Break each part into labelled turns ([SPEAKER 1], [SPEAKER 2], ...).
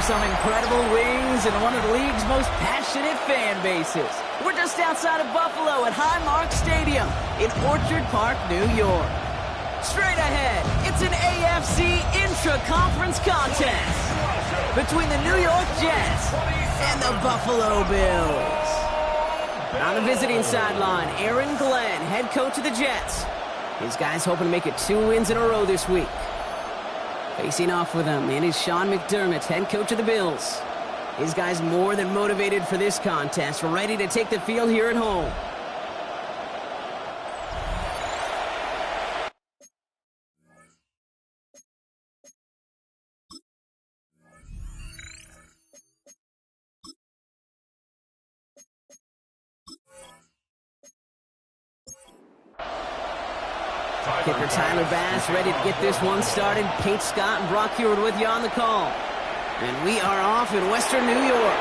[SPEAKER 1] some incredible wings and one of the league's most passionate fan bases. We're just outside of Buffalo at Highmark Stadium in Orchard Park, New York. Straight ahead, it's an AFC intra-conference contest between the New York Jets and the Buffalo Bills. On the visiting sideline, Aaron Glenn, head coach of the Jets. His guys hoping to make it 2 wins in a row this week. Facing off with him, and is Sean McDermott, head coach of the Bills. His guys more than motivated for this contest, ready to take the field here at home. Kicker Tyler Bass ready to get this one started. Kate Scott and Brock Heward with you on the call. And we are off in Western New York.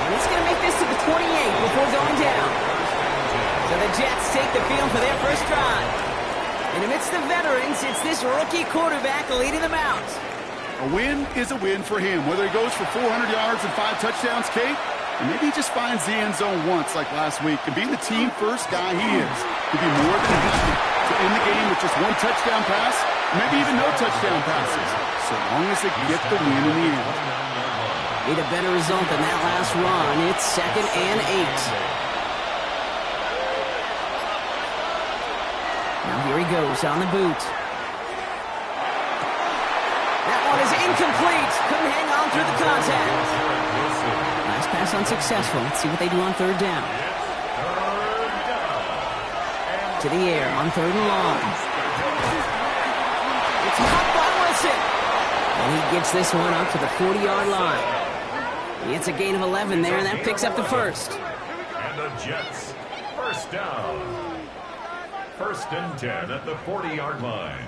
[SPEAKER 1] And he's going to make this to the 28 before going down. So the Jets take the field for their first drive. And amidst the veterans, it's this rookie quarterback leading them out.
[SPEAKER 2] A win is a win for him. Whether he goes for 400 yards and 5 touchdowns, Kate, or maybe he just finds the end zone once like last week. And being the team-first guy he is, he'd be more than happy to end the game with just 1 touchdown pass, maybe even no touchdown passes, so long as they get the win in the end.
[SPEAKER 1] Need a better result than that last run. It's 2nd and 8. Now here he goes on the boot. That one is incomplete. Couldn't hang on through the contact. Last pass unsuccessful. Let's see what they do on 3rd down. To the air on 3rd and long. It's caught by Wilson. And he gets this one up to the 40-yard line. He gets a gain of 11 there, and that picks up the first.
[SPEAKER 3] And the Jets, first down. 1st and 10 at the 40-yard line.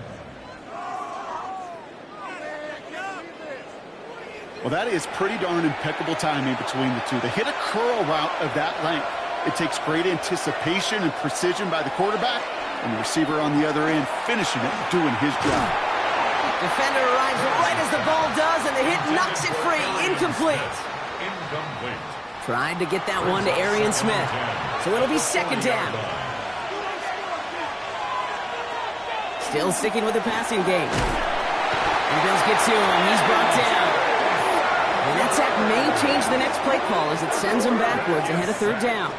[SPEAKER 2] Well, that is pretty darn impeccable timing between the two. They hit a curl route of that length. It takes great anticipation and precision by the quarterback, and the receiver on the other end finishing it, doing his job.
[SPEAKER 1] Defender arrives right as the ball does, and the hit knocks it free. Incomplete. Tried to get that one to Arian Smith. So it'll be 2nd down. Still sticking with the passing game. And Bills get to him. He's brought down. And that sack may change the next play call as it sends him backwards ahead of 3rd down.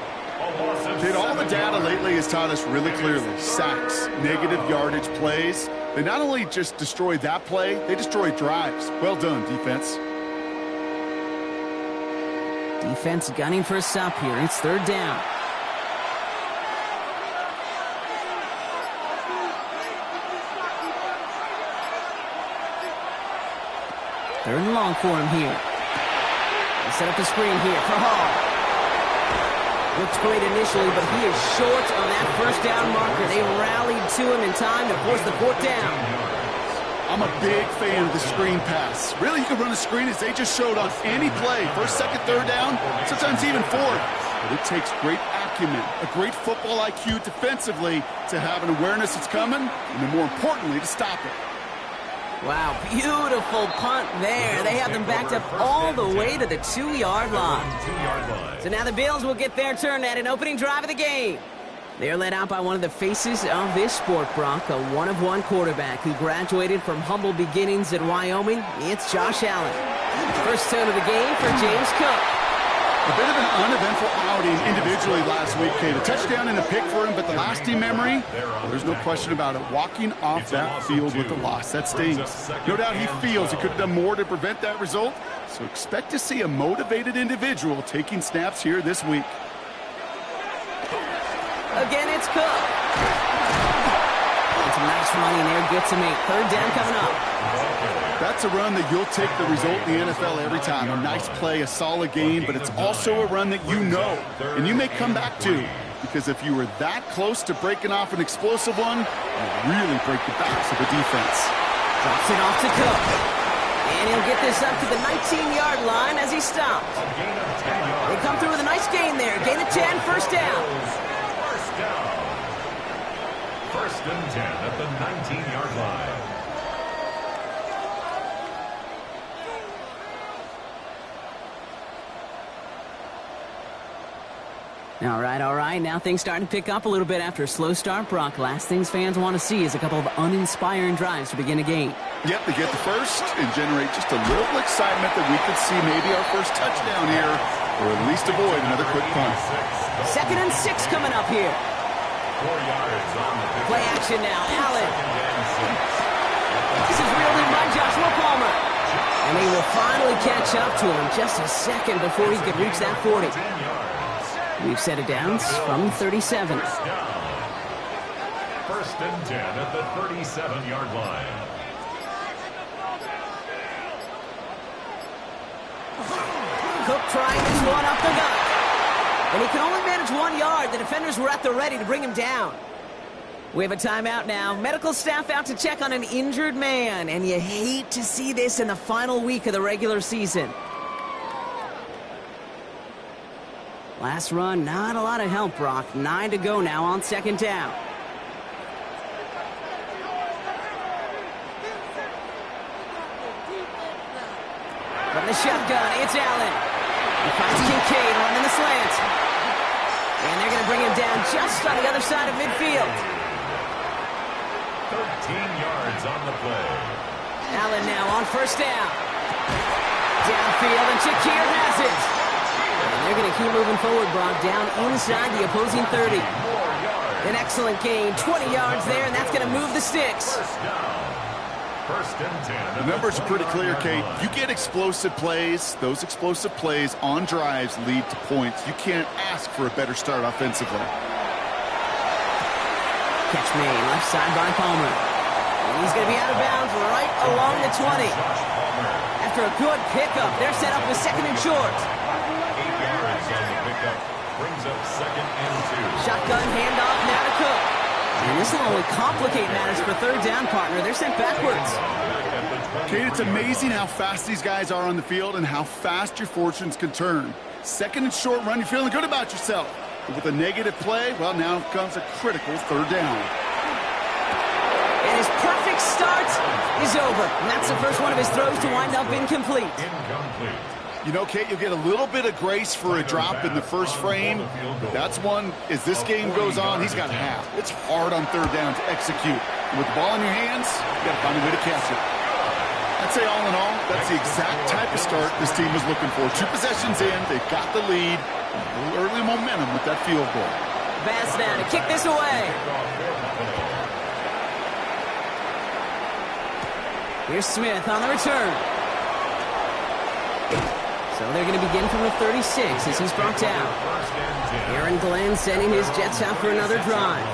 [SPEAKER 2] Did all the data lately has taught us really clearly. Sacks, negative yardage plays. They not only just destroy that play, they destroy drives. Well done, defense.
[SPEAKER 1] Defense gunning for a stop here. It's 3rd down. Third and long for him here. They set up the screen here for Hall. Looks great initially, but he is short on that 1st down marker. They rallied to him in time to force the 4th down.
[SPEAKER 2] I'm a big fan of the screen pass. Really, you can run a screen as they just showed on any play. 1st, 2nd, 3rd down, sometimes even 4th. But it takes great acumen, a great football IQ defensively to have an awareness it's coming, and then more importantly, to stop it.
[SPEAKER 1] Wow, beautiful punt there. They have them backed up all the way to the 2-yard line. So now the Bills will get their turn at an opening drive of the game. They're led out by one of the faces of this sport, Brock, a one-of-one quarterback who graduated from humble beginnings at Wyoming. It's Josh Allen. First tone of the game for James Cook.
[SPEAKER 2] A bit of an uneventful outing individually last week, Kate. A touchdown and a pick for him, but the lasting memory, well, there's no question about it. Walking off that field with a loss, that stings. No doubt he feels he could have done more to prevent that result, so expect to see a motivated individual taking snaps here this week.
[SPEAKER 1] Again, it's Cook. It's a nice running there, gets him 8. 3rd down coming up.
[SPEAKER 2] That's a run that you'll take the result in the NFL every time. A nice play, a solid game, but it's also a run that you know, and you may come back to, because if you were that close to breaking off an explosive one, you really break the backs of the defense.
[SPEAKER 1] Drops it off to Cook. And he'll get this up to the 19-yard line as he stopped. They come through with a nice gain there. Gain of 10, 1st down.
[SPEAKER 3] 1st and 10 at the 19-yard line.
[SPEAKER 1] All right. Now things starting to pick up a little bit after a slow start, Brock. Last things fans want to see is a couple of uninspiring drives to begin a game.
[SPEAKER 2] Yep, they get the first and generate just a little excitement that we could see maybe our first touchdown here, or at least avoid another quick punt.
[SPEAKER 1] 2nd and 6 coming up here.
[SPEAKER 3] 4 yards on the pitch.
[SPEAKER 1] Play action now. Allen.
[SPEAKER 3] 2nd and 6.
[SPEAKER 1] This is reeled in by Joshua Palmer. And he will finally catch up to him just a second before he could reach that 40.
[SPEAKER 3] 10 yards.
[SPEAKER 1] We've set it down from 37.
[SPEAKER 3] First down. 1st and 10 at the 37-yard line.
[SPEAKER 1] Cook trying this one up the gut. And he can only manage 1 yard. The defenders were at the ready to bring him down. We have a timeout now. Medical staff out to check on an injured man. And you hate to see this in the final week of the regular season. Last run, not a lot of help, Brock. 9 to go now on 2nd down. From the shotgun, it's Allen. He finds Kincaid running the slant. And they're going to bring him down just on the other side of midfield.
[SPEAKER 3] 13 yards on the play.
[SPEAKER 1] Allen now on 1st down. Downfield, and Shakir has it. And they're going to keep moving forward, Brock, down inside the opposing 30.
[SPEAKER 3] 4 yards.
[SPEAKER 1] An excellent gain, 20 yards there, and that's going to move the sticks.
[SPEAKER 3] First down. 1st and 10.
[SPEAKER 2] The numbers are pretty clear, Kate. You get explosive plays. Those explosive plays on drives lead to points. You can't ask for a better start offensively.
[SPEAKER 1] Catch made, left side by Palmer. And he's going to be out of bounds right along the 20. After a good pickup, they're set up with 2nd and short.
[SPEAKER 3] 8 yards on the pickup. Brings up 2nd and 2.
[SPEAKER 1] Shotgun handoff now to Cook. And this will only complicate matters for 3rd down, partner. They're sent backwards.
[SPEAKER 2] Kate, it's amazing how fast these guys are on the field and how fast your fortunes can turn. 2nd and short run, you're feeling good about yourself. But with a negative play, well, now comes a critical 3rd down.
[SPEAKER 1] And his perfect start is over. And that's the first one of his throws to wind up incomplete.
[SPEAKER 3] Incomplete.
[SPEAKER 2] You know, Kate, you'll get a little bit of grace for a drop in the first frame. That's one, as this game goes on, he's got half. It's hard on 3rd down to execute. And with the ball in your hands, you got to find a way to catch it. I'd say all in all, that's the exact type of start this team was looking for. 2 possessions in, they've got the lead. A little early momentum with that field goal.
[SPEAKER 1] Bass now to kick this away. Here's Smith on the return. So they're going to begin from the 36 as he's brought down. Aaron Glenn sending his Jets out for another drive.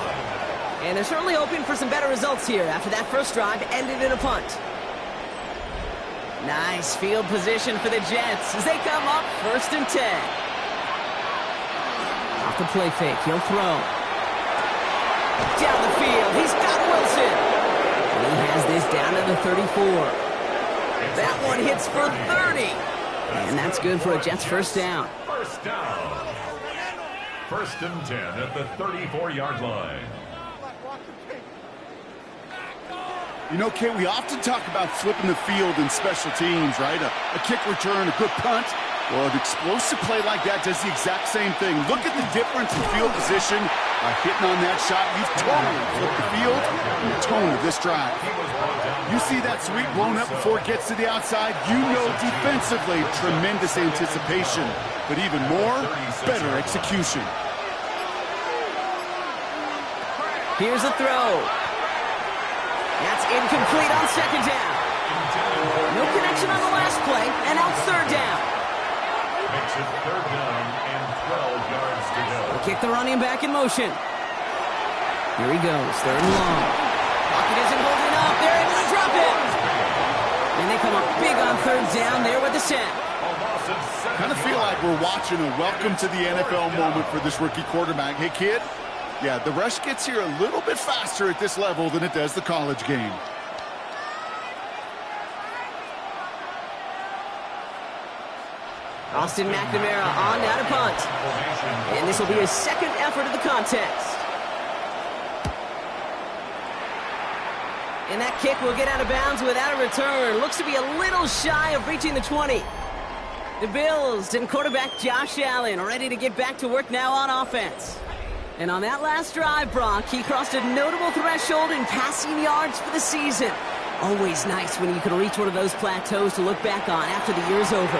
[SPEAKER 1] And they're certainly hoping for some better results here after that first drive ended in a punt. Nice field position for the Jets as they come up 1st and 10. Off the play fake, he'll throw. Down the field, he's got Wilson. And he has this down to the 34. That one hits for 30. And that's good for a Jets first down.
[SPEAKER 3] First down. 1st and 10 at the 34-yard line.
[SPEAKER 2] You know, Kate, we often talk about flipping the field in special teams, right? A kick return, a good punt. Well, an explosive play like that does the exact same thing. Look at the difference in field position by hitting on that shot. You've totally flipped the field and the tone of this drive. You see that sweep blown up before it gets to the outside. You know defensively, tremendous anticipation. But even more, better execution.
[SPEAKER 1] Here's a throw. That's incomplete on 2nd down. No connection on the last play, and out 3rd down.
[SPEAKER 3] Makes it 3rd down and 12 yards to go.
[SPEAKER 1] They kick the running back in motion. Here he goes, 3rd and long. Pocket isn't holding up. They're able to drop it. And they come up big on 3rd down there with the sack.
[SPEAKER 2] Kind of feel like we're watching a welcome to the NFL moment for this rookie quarterback. Hey, kid, yeah, the rush gets here a little bit faster at this level than it does the college game.
[SPEAKER 1] Austin McNamara on now to punt. And this will be his 2nd effort of the contest. And that kick will get out of bounds without a return. Looks to be a little shy of reaching the 20. The Bills and quarterback Josh Allen ready to get back to work now on offense. And on that last drive, Brock, he crossed a notable threshold in passing yards for the season. Always nice when you can reach one of those plateaus to look back on after the year's over.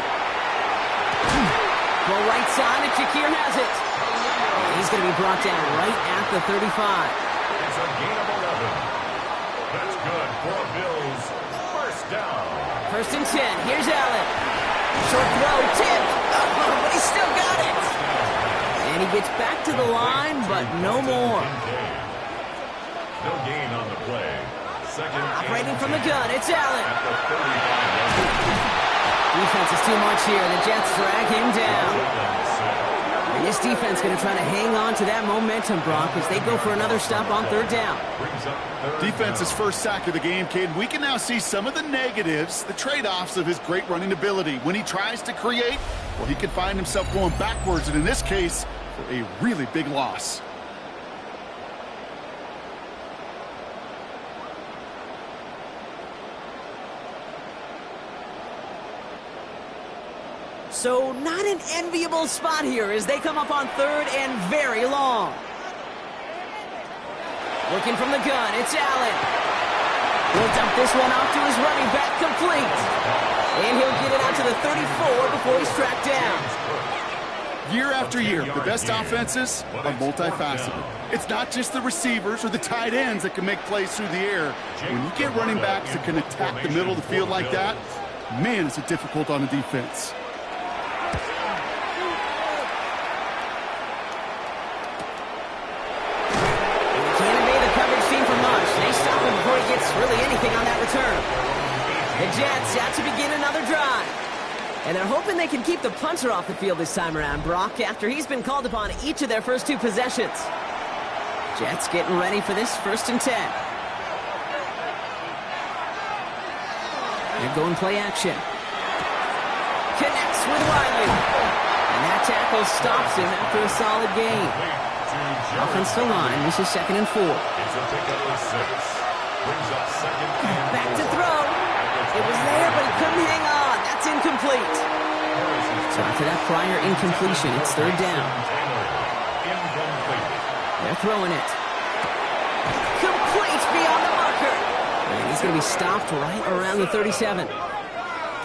[SPEAKER 1] Well, right side, and Shakir has it. And he's going to be brought down right at the 35.
[SPEAKER 3] It's a gain of 11. That's good for Bills. First down.
[SPEAKER 1] First and 10. Here's Allen. Short throw, tip. Oh, but he still got it. And he gets back to the line, but no more.
[SPEAKER 3] No gain on the play. Second.
[SPEAKER 1] Operating from the gun, it's Allen.
[SPEAKER 3] At the 35.
[SPEAKER 1] Defense is too much here. The Jets drag him down. And this defense going to try to hang on to that momentum, Brock, as they go for another stop on third down.
[SPEAKER 2] Defense's first sack of the game, Caden. We can now see some of the negatives, the trade-offs of his great running ability. When he tries to create, well, he can find himself going backwards, and in this case, for a really big loss.
[SPEAKER 1] So not an enviable spot here as they come up on third and very long. Looking from the gun, it's Allen. He'll dump this one off to his running back, complete. And he'll get it out to the 34 before he's tracked down.
[SPEAKER 2] Year after year, the best offenses are multifaceted. It's not just the receivers or the tight ends that can make plays through the air. When you get running backs that can attack the middle of the field like that, man, is it difficult on the defense.
[SPEAKER 1] Really anything on that return. The Jets out to begin another drive. And they're hoping they can keep the punter off the field this time around, Brock, after he's been called upon each of their first two possessions. Jets getting ready for this first and 10. They're going play action. Connects with Riley. And that tackle stops him after a solid gain. Offensive line, this is 2nd and 4.
[SPEAKER 3] It's a pickup of 6.
[SPEAKER 1] Back to throw. It was there, but he couldn't hang on. That's incomplete. So after that prior incompletion, it's third down. They're throwing it. Complete beyond the marker. And he's going to be stopped right around the 37.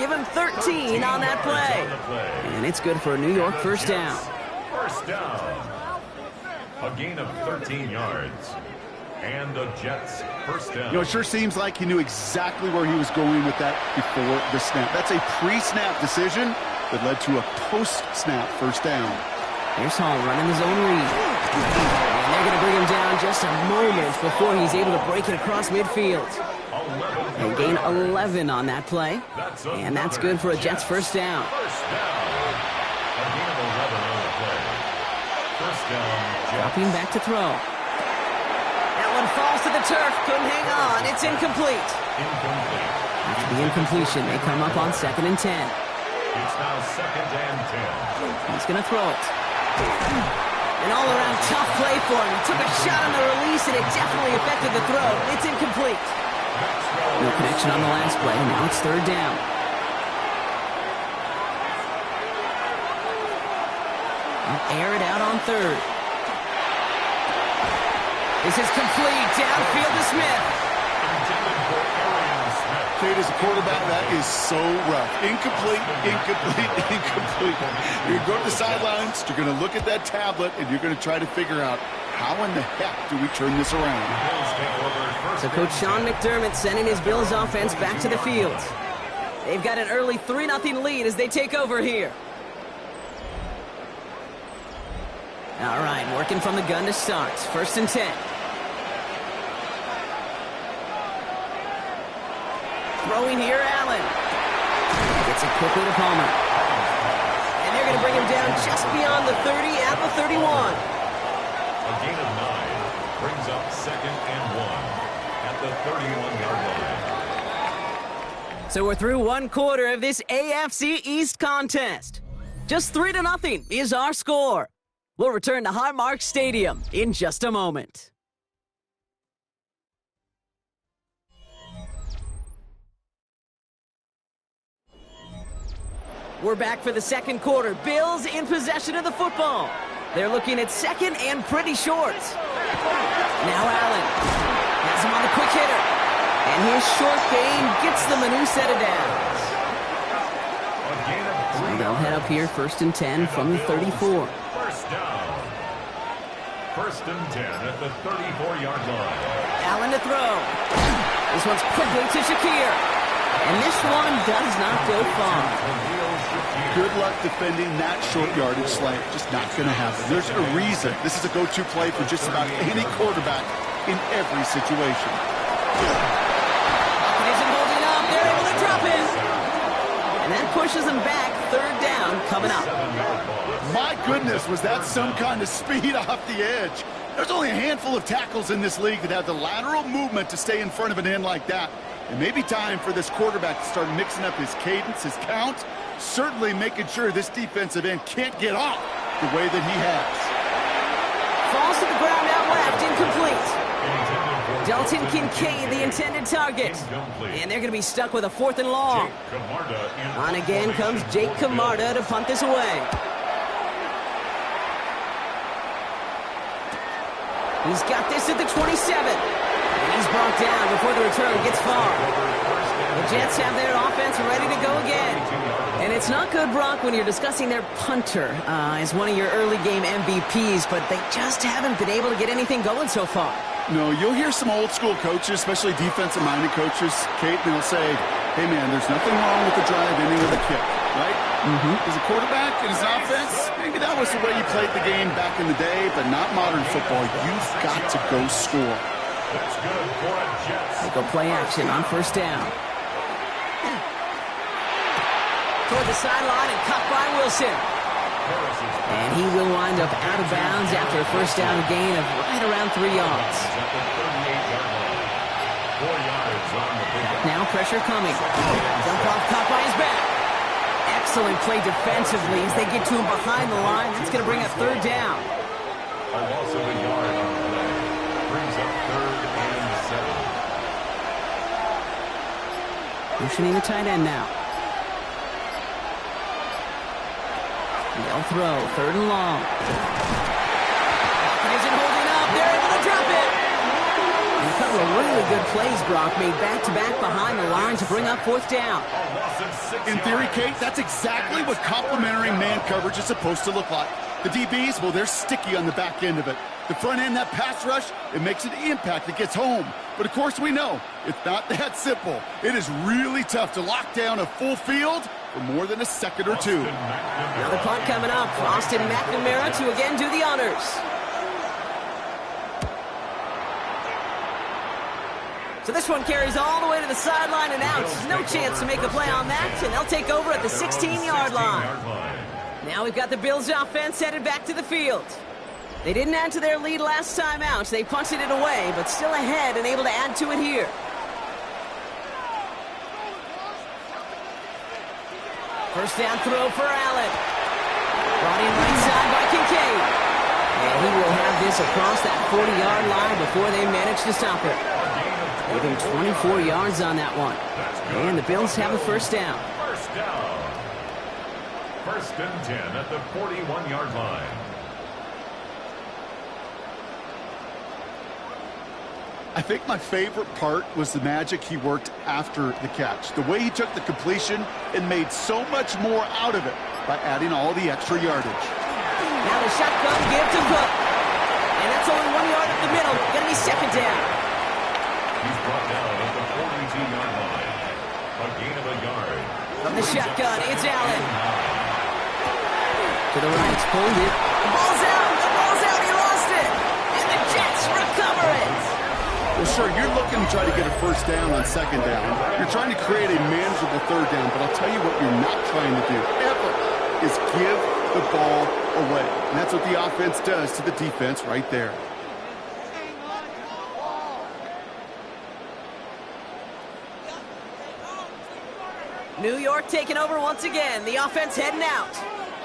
[SPEAKER 1] Give him 13 on that play. And it's good for a New York first down.
[SPEAKER 3] First down. A gain of 13 yards. And the Jets first down.
[SPEAKER 2] You know, it sure seems like he knew exactly where he was going with that before the snap. That's a pre-snap decision that led to a post-snap first down.
[SPEAKER 1] Here's Hall running his own read. And they're going to bring him down just a moment before he's able to break it across midfield. And gain 11 on that play. And that's good for a Jets first down.
[SPEAKER 3] First down. A gain of 11 on the play. First down, Jets.
[SPEAKER 1] Dropping back to throw. Falls to the turf, couldn't hang on. It's incomplete. After the incompletion, they come up on 2nd and 10.
[SPEAKER 3] It's now 2nd and 10.
[SPEAKER 1] He's going to throw it. An all-around tough play for him. He took a shot on the release, and it definitely affected the throw. It's incomplete. No connection on the last play. Now it's third down. They'll air it out on third. This is complete. Downfield to Smith.
[SPEAKER 2] Kate, as a quarterback, that is so rough. Incomplete, incomplete, incomplete. You're going to the sidelines, you're going to look at that tablet, and you're going to try to figure out how in the heck do we turn this around.
[SPEAKER 1] So Coach Sean McDermott sending his Bills offense back to the field. They've got an early 3-0 lead as they take over here. All right, working from the gun to start. First and 10. Throwing here, Allen. Gets it quickly to Palmer. And they're going to bring him down just beyond the 30 at the 31.
[SPEAKER 3] A gain of 9 brings up 2nd and 1 at the 31-yard line.
[SPEAKER 1] So we're through one quarter of this AFC East contest. Just 3-0 is our score. We'll return to Highmark Stadium in just a moment. We're back for the second quarter. Bills in possession of the football. They're looking at second and pretty short. Now Allen has him on the quick hitter. And his short gain gets them a new set of downs. So they'll head up here first and 10 from the 34.
[SPEAKER 3] First down. First and 10 at the 34-yard line.
[SPEAKER 1] Allen to throw. This one's quickly to Shakir. And this one does not go far.
[SPEAKER 2] Good luck defending that short yardage slant. Just not going to happen. There's a reason this is a go-to play for just about any quarterback in every situation.
[SPEAKER 1] It isn't holding up. They're able to drop it. And that pushes them back. Third down coming up.
[SPEAKER 2] My goodness, was that some kind of speed off the edge. There's only a handful of tackles in this league that have the lateral movement to stay in front of an end like that. It may be time for this quarterback to start mixing up his cadence, his count, certainly making sure this defensive end can't get off the way that he has.
[SPEAKER 1] Falls to the ground out left, incomplete. Dalton Kincaid, the intended target. And they're going to be stuck with a 4th and long. On again comes Jake Camarda to punt this away. He's got this at the 27. And he's brought down before the return gets far. The Jets have their offense ready to go again. And it's not good, Brock, when you're discussing their punter as one of your early game MVPs, but they just haven't been able to get anything going so far.
[SPEAKER 2] No, you'll hear some old school coaches, especially defensive-minded coaches, Kate, and they'll say, hey, man, there's nothing wrong with the drive ending with a kick, right? As a quarterback in his offense, maybe that was the way you played the game back in the day, but not modern football. You've got to go score.
[SPEAKER 3] That's good for a Jets.
[SPEAKER 1] They go play action on first down. Toward the sideline and caught by Wilson. And he will wind up out of bounds after a first down gain of right around 3 yards. Now pressure coming. Dump off caught by his back. Excellent play defensively as they get to him behind the line. That's going to bring a third down.
[SPEAKER 3] A loss of a yard on the play. Brings up 3rd and 7.
[SPEAKER 1] Motioning the tight end now. They'll throw. 3rd and long. It isn't holding up. They're able to drop it. And a couple of really good plays, Brock, made back-to-back behind the line to bring up 4th down.
[SPEAKER 2] In theory, Kate, that's exactly what complementary man coverage is supposed to look like. The DBs, well, they're sticky on the back end of it. The front end, that pass rush, it makes an impact. It gets home. But, of course, we know it's not that simple. It is really tough to lock down a full field for more than a second or two.
[SPEAKER 1] Now the punt coming up. Austin McNamara to again do the honors. So this one carries all the way to the sideline and out. No chance to make a play on that, and they'll take over at the 16-yard line. Now we've got the Bills offense headed back to the field. They didn't add to their lead last time out. They punted it away, but still ahead and able to add to it here. First down throw for Allen. Brought in right side by Kincaid. And he will have this across that 40-yard line before they manage to stop it. Even 24 yards on that one. And the Bills have a first down.
[SPEAKER 3] First down. First and 10 at the 41-yard line.
[SPEAKER 2] I think my favorite part was the magic he worked after the catch. The way he took the completion and made so much more out of it by adding all the extra yardage.
[SPEAKER 1] Now the shotgun give to Cook. And that's only 1 yard up the middle. Going to be second down.
[SPEAKER 3] He's brought down at the 42-yard line. A gain of a yard.
[SPEAKER 1] From the shotgun, it's Allen. To the right, pulled it. The ball's out. The ball's out. He lost it. And the Jets recover it.
[SPEAKER 2] Well, sure, you're looking to try to get a first down on second down. You're trying to create a manageable third down, but I'll tell you what you're not trying to do, ever, is give the ball away. And that's what the offense does to the defense right there.
[SPEAKER 1] New York taking over once again. The offense heading out.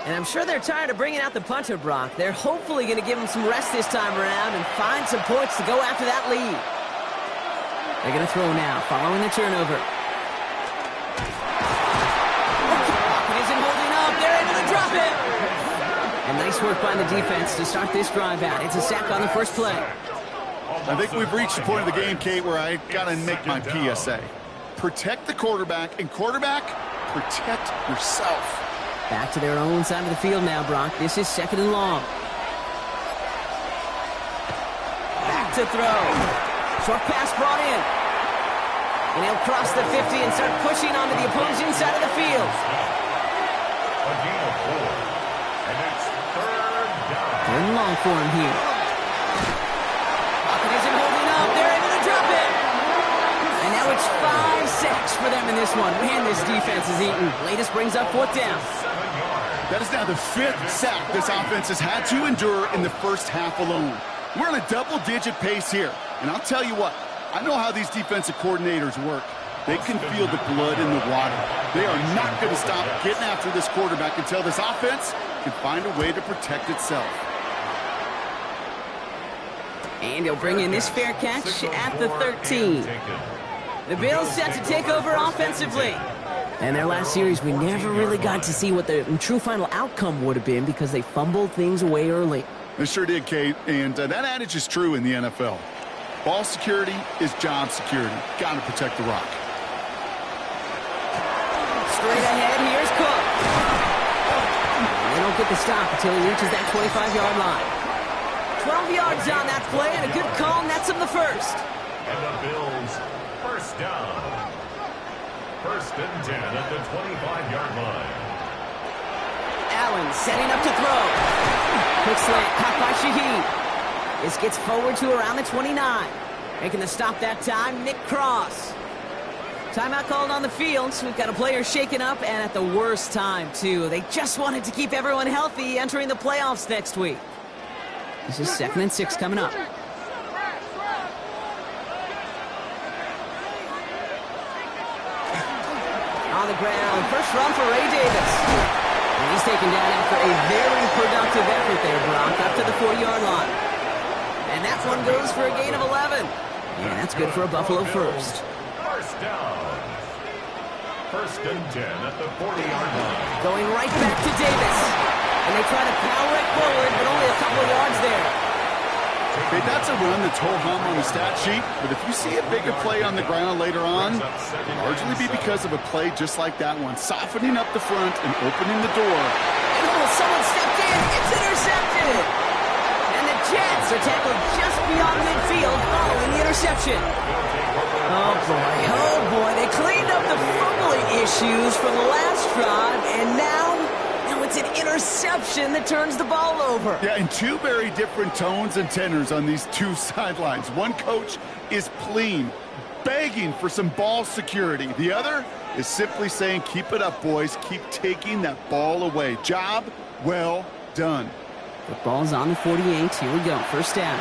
[SPEAKER 1] And I'm sure they're tired of bringing out the punter, Brock. They're hopefully going to give him some rest this time around and find some points to go after that lead. They're going to throw now, following the turnover. It isn't holding And nice work by the defense to start this drive out. It's a sack on the first play.
[SPEAKER 2] I think we've reached the point of the game, Kate, where I got to make my PSA. Protect the quarterback, and quarterback, protect yourself.
[SPEAKER 1] Back to their own side of the field now, Brock. This is 2nd and long. Back to throw. Short pass brought in. And he'll cross the 50 and start pushing onto the opposing side of the field.
[SPEAKER 3] A gain of 4. And it's 3rd down.
[SPEAKER 1] 3rd and long for him here. Pocket isn't holding up. They're able to drop it. And now it's 5 sacks for them in this one. Man, this defense is eating. Latest brings up 4th down.
[SPEAKER 2] That is now the 5th sack this offense has had to endure in the first half alone. We're on a double-digit pace here. And I'll tell you what, I know how these defensive coordinators work. They can feel the blood in the water. They are not going to stop getting after this quarterback until this offense can find a way to protect itself.
[SPEAKER 1] And he'll bring in this fair catch at the 13. The Bills set to take over offensively. And their last series, we never really got to see what the true final outcome would have been because they fumbled things away early.
[SPEAKER 2] They sure did, Kate, and that adage is true in the NFL. Ball security is job security. Got to protect the rock.
[SPEAKER 1] Straight ahead, here's Cook. They don't get the stop until he reaches that 25-yard line. 12 yards on that play, and a good call nets him the first.
[SPEAKER 3] And the Bills, 1st down. 1st and 10 at the 25-yard line.
[SPEAKER 1] Allen setting up to throw. Quick slant, caught by Shaheed. This gets forward to around the 29. Making the stop that time, Nick Cross. Timeout called on the field, so we've got a player shaken up, and at the worst time, too. They just wanted to keep everyone healthy entering the playoffs next week. This is 2nd and 6 coming up. On the ground, first run for Ray Davis. And he's taken down after a very productive effort there, Brock, up to the 4-yard line. And that one goes for a gain of 11. And that's good for a Buffalo first.
[SPEAKER 3] 1st down. 1st and 10 at the 40-yard line.
[SPEAKER 1] Going right back to Davis. And they try to power it forward, but only a couple of yards there.
[SPEAKER 2] Okay, that's a run that's ho-hum on the stat sheet, but if you see a bigger play on the ground later on, it'll largely be because of a play just like that one, softening up the front and opening the door.
[SPEAKER 1] And someone stepped in. It's intercepted. And the Jets are tackled just beyond midfield following the interception. Oh, boy. They cleaned up the fumbling issues from the last drive, and now it's an interception that turns the ball over.
[SPEAKER 2] Yeah, and two very different tones and tenors on these two sidelines. One coach is pleading, begging for some ball security. The other is simply saying, keep it up, boys. Keep taking that ball away. Job well done.
[SPEAKER 1] The ball's on the 48. Here we go. 1st down.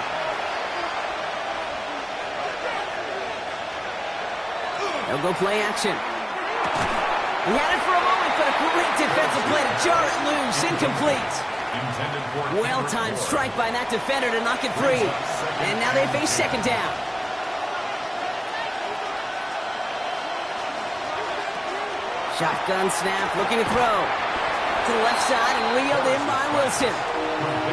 [SPEAKER 1] They'll go play action. He had it for a moment, but a great defensive play to jar it loose. Incomplete. Well-timed strike by that defender to knock it free. And now they face 2nd down. Shotgun snap, looking to throw. To the left side and reeled in by Wilson.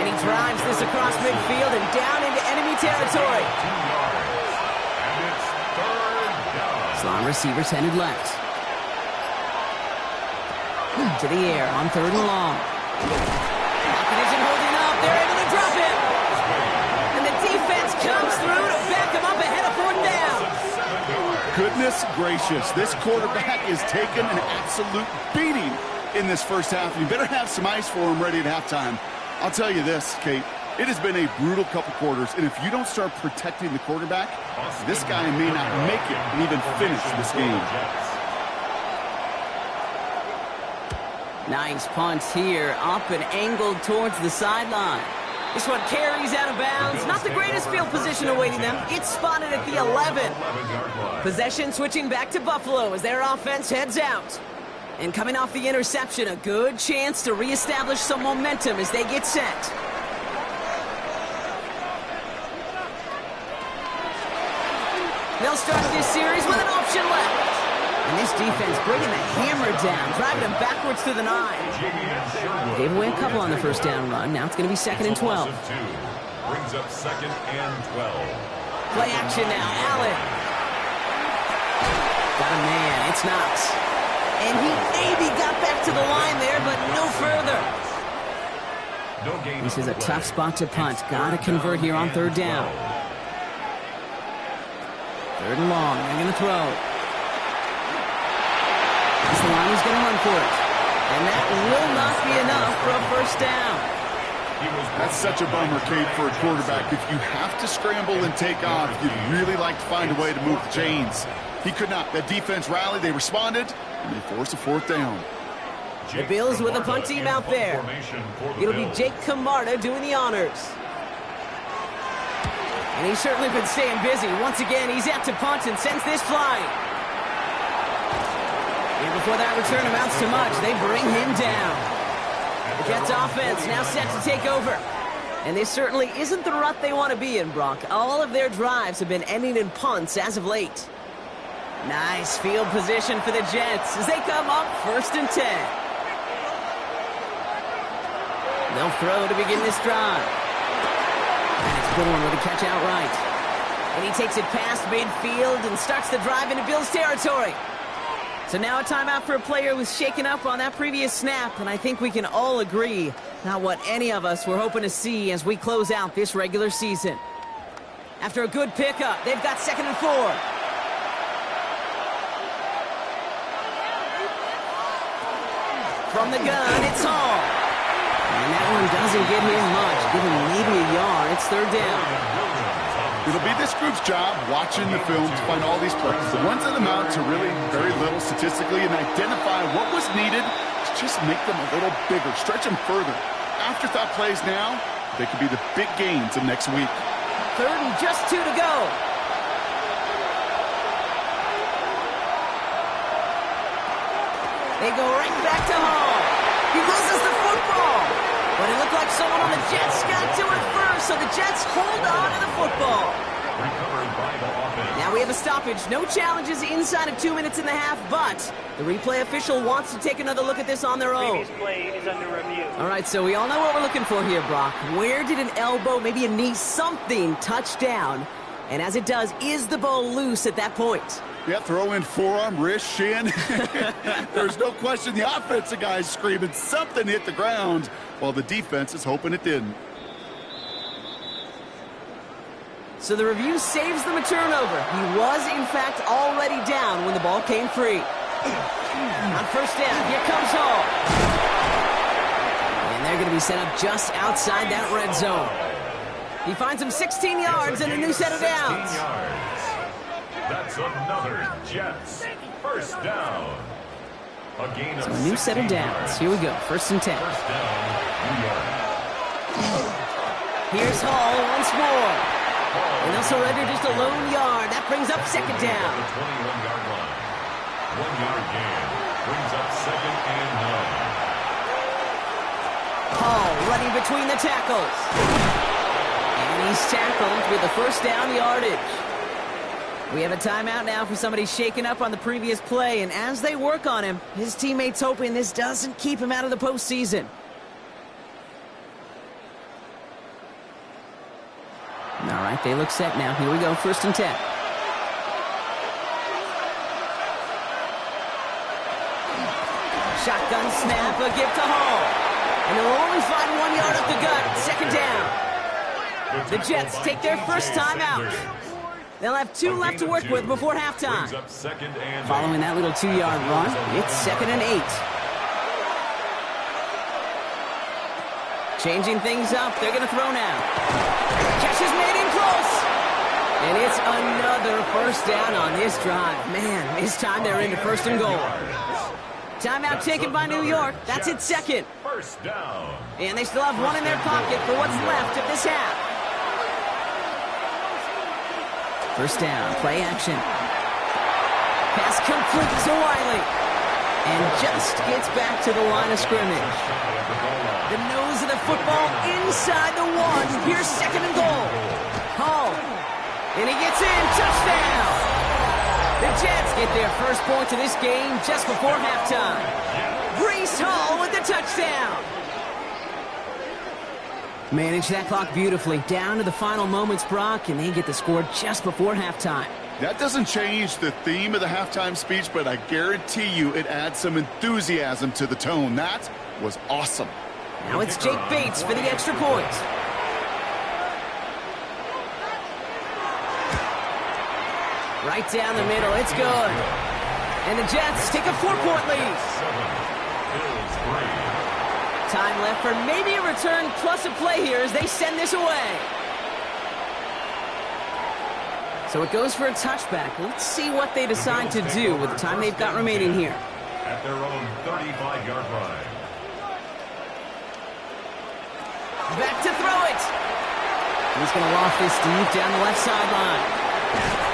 [SPEAKER 1] And he drives this across midfield and down into enemy territory.
[SPEAKER 3] And it's 3rd down.
[SPEAKER 1] Slot receivers headed left. To the air on 3rd and long. Pocket isn't holding up. They're able to drop it. And the defense comes through to back him up ahead of 4th down.
[SPEAKER 2] Goodness gracious, this quarterback is taking an absolute beating in this first half. You better have some ice for him ready at halftime. I'll tell you this, Kate. It has been a brutal couple quarters, and if you don't start protecting the quarterback, this guy may not make it and even finish this game.
[SPEAKER 1] Nice punt here, up and angled towards the sideline. This one carries out of bounds. Not the greatest field position awaiting them. It's spotted at the 11. Possession switching back to Buffalo as their offense heads out. And coming off the interception, a good chance to reestablish some momentum as they get set. They'll start this series with an option left. And this defense bringing the hammer down, driving them backwards to the 9. Gave away a couple on the first down run. Now it's going to be 2nd and 12.
[SPEAKER 3] Brings up 2nd and 12.
[SPEAKER 1] Play action now. Allen. Got a man. It's Knox. And he maybe got back to the line there, but no further. This is a tough spot to punt. Got to convert here on 3rd down. 3rd and long. They're going to throw. That's the line who's going to run for it. And that will not be enough for a first down.
[SPEAKER 2] That's such a bummer, Kate, for a quarterback. If you have to scramble and take off, you'd really like to find a way to move the chains. He could not. That defense rallied. They responded, and they forced a 4th down.
[SPEAKER 1] The Bills with the punt team out there. It'll be Jake Camarda doing the honors. And he's certainly been staying busy. Once again, he's out to punt and sends this flying. And before that return amounts to much, they bring him down. The Jets offense now set to take over. And this certainly isn't the rut they want to be in, Brock. All of their drives have been ending in punts as of late. Nice field position for the Jets as they come up 1st and 10. They'll throw to begin this drive. And it's Bourne with a catch outright. And he takes it past midfield and starts the drive into Bills territory. So now a timeout for a player who was shaken up on that previous snap, and I think we can all agree not what any of us were hoping to see as we close out this regular season. After a good pickup, they've got 2nd and 4. From the gun, it's Hall. And that one doesn't get him much. Give him maybe a yard. It's 3rd down.
[SPEAKER 2] It'll be this group's job watching the film to find all these plays. The ones that amount to really very little statistically and identify what was needed to just make them a little bigger, stretch them further. Afterthought plays now, they could be the big gains of next week.
[SPEAKER 1] 3rd and just 2 to go. They go right back to Hall. He loses the football. But it looked like someone on the Jets got to it first, so the Jets hold on to the football. Now we have a stoppage. No challenges inside of 2 minutes and a half, but the replay official wants to take another look at this on their own.
[SPEAKER 4] Previous play is under review.
[SPEAKER 1] All right, so we all know what we're looking for here, Brock. Where did an elbow, maybe a knee, something touch down? And as it does, is the ball loose at that point?
[SPEAKER 2] Yeah, throw in forearm, wrist, shin. There's no question the offensive guy's screaming something hit the ground while the defense is hoping it didn't.
[SPEAKER 1] So the review saves them a turnover. He was, in fact, already down when the ball came free. On 1st down, here comes Hall. And they're going to be set up just outside that red zone. He finds him 16 yards and a new set of downs.
[SPEAKER 3] That's another Jets 1st down. A gain of
[SPEAKER 1] So a new set of downs. Here we go. 1st and 10.
[SPEAKER 3] 1st down, New York.
[SPEAKER 1] Here's Hall once more. And they'll surrender just a lone yard. That brings up 2nd down.
[SPEAKER 3] The 21-yard line. 1-yard gain. Brings up 2nd and 9.
[SPEAKER 1] Hall running between the tackles. And he's tackled with the 1st down yardage. We have a timeout now for somebody shaken up on the previous play, and as they work on him, his teammates hoping this doesn't keep him out of the postseason. All right, they look set now. Here we go, 1st and 10. Shotgun snap, a give to Hall. And they'll only find 1 yard up the gut, 2nd down. The Jets take their first time out. They'll have 2 left to work with before halftime. Following that little 2-yard run, it's 2nd and 8. Changing things up, they're going to throw now. Catch is made in close. And it's another 1st down on this drive. Man, this time they're into 1st and goal. Timeout taken by New York. That's its 2nd.
[SPEAKER 3] 1st down.
[SPEAKER 1] And they still have 1 in their pocket for what's left of this half. 1st down, play action. Pass complete to Wiley. And just gets back to the line of scrimmage. The nose of the football inside the 1. Here's 2nd and goal. Hall. And he gets in. Touchdown. The Jets get their first points of this game just before halftime. Breece Hall with the touchdown. Manage that clock beautifully. Down to the final moments, Brock, and they get the score just before halftime.
[SPEAKER 2] That doesn't change the theme of the halftime speech, but I guarantee you it adds some enthusiasm to the tone. That was awesome.
[SPEAKER 1] Now it's Jake Bates for the extra point. Right down the middle, it's good. And the Jets take a 4-point lead. Time left for maybe a return plus a play here as they send this away. So it goes for a touchback. Let's see what they decide to do with the time they've got remaining here.
[SPEAKER 3] At their own 35-yard line.
[SPEAKER 1] Back to throw it. He's going to loft this deep down the left sideline.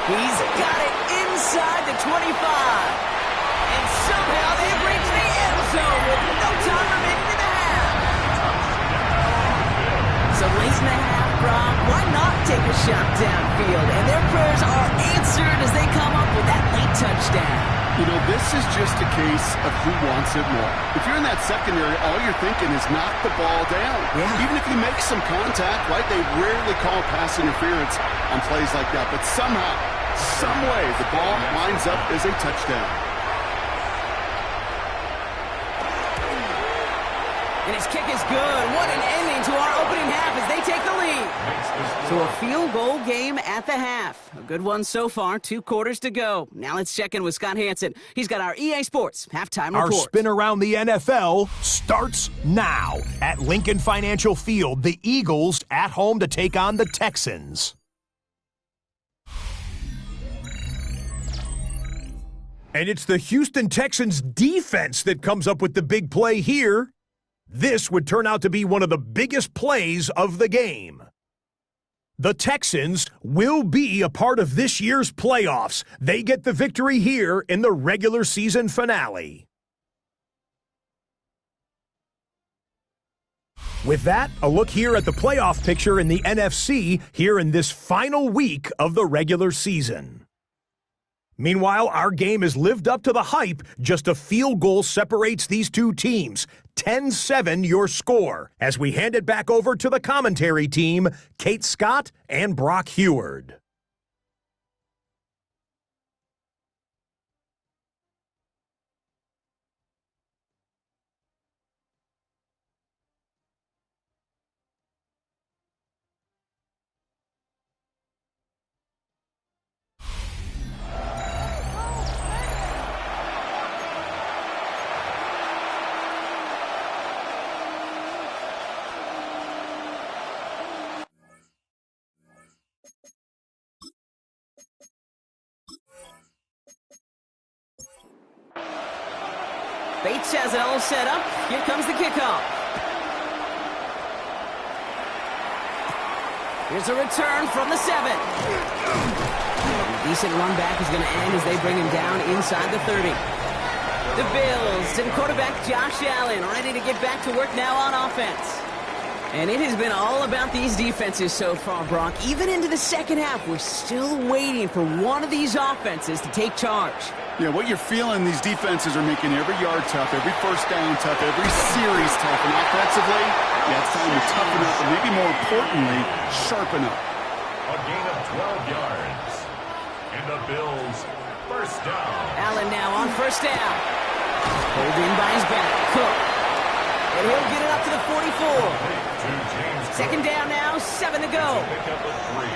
[SPEAKER 1] He's got it inside the 25. And somehow they've reached the end zone with no time remaining in the half. So late in the half, Brock, why not take a shot downfield? And their prayers are answered as they come up with that late touchdown.
[SPEAKER 2] You know, this is just a case of who wants it more. If you're in that secondary, all you're thinking is knock the ball down.
[SPEAKER 1] Yeah.
[SPEAKER 2] Even if you make some contact, right, they rarely call pass interference on plays like that. But somehow, some way, the ball winds up as a touchdown.
[SPEAKER 1] And his kick is good. What an ending to our opening half as they take the lead. So a field goal game at the half. A good one so far. 2 quarters to go. Now let's check in with Scott Hanson. He's got our EA Sports halftime report.
[SPEAKER 4] Our spin around the NFL starts now. At Lincoln Financial Field, the Eagles at home to take on the Texans. And it's the Houston Texans defense that comes up with the big play here. This would turn out to be one of the biggest plays of the game. The Texans will be a part of this year's playoffs. They get the victory here in the regular season finale. With that, a look here at the playoff picture in the NFC here in this final week of the regular season. Meanwhile, our game has lived up to the hype. Just a field goal separates these two teams. 10-7 your score. As we hand it back over to the commentary team, Kate Scott and Brock Heward.
[SPEAKER 1] Bates has it all set up. Here comes the kickoff. Here's a return from the 7. Decent run back is going to end as they bring him down inside the 30. The Bills and quarterback Josh Allen ready to get back to work now on offense. And it has been all about these defenses so far, Brock. Even into the second half, we're still waiting for one of these offenses to take charge.
[SPEAKER 2] Yeah, what you're feeling, these defenses are making every yard tough, every first down tough, every series tough. And offensively, yeah, it's time to toughen up, and maybe more importantly, sharpen up.
[SPEAKER 3] A gain of 12 yards. And the Bills, first down.
[SPEAKER 1] Allen now on first down. Pulled in by his back. Cook. And he'll get it up to the 44. Second down now, 7 to go.
[SPEAKER 3] Pick up a 3.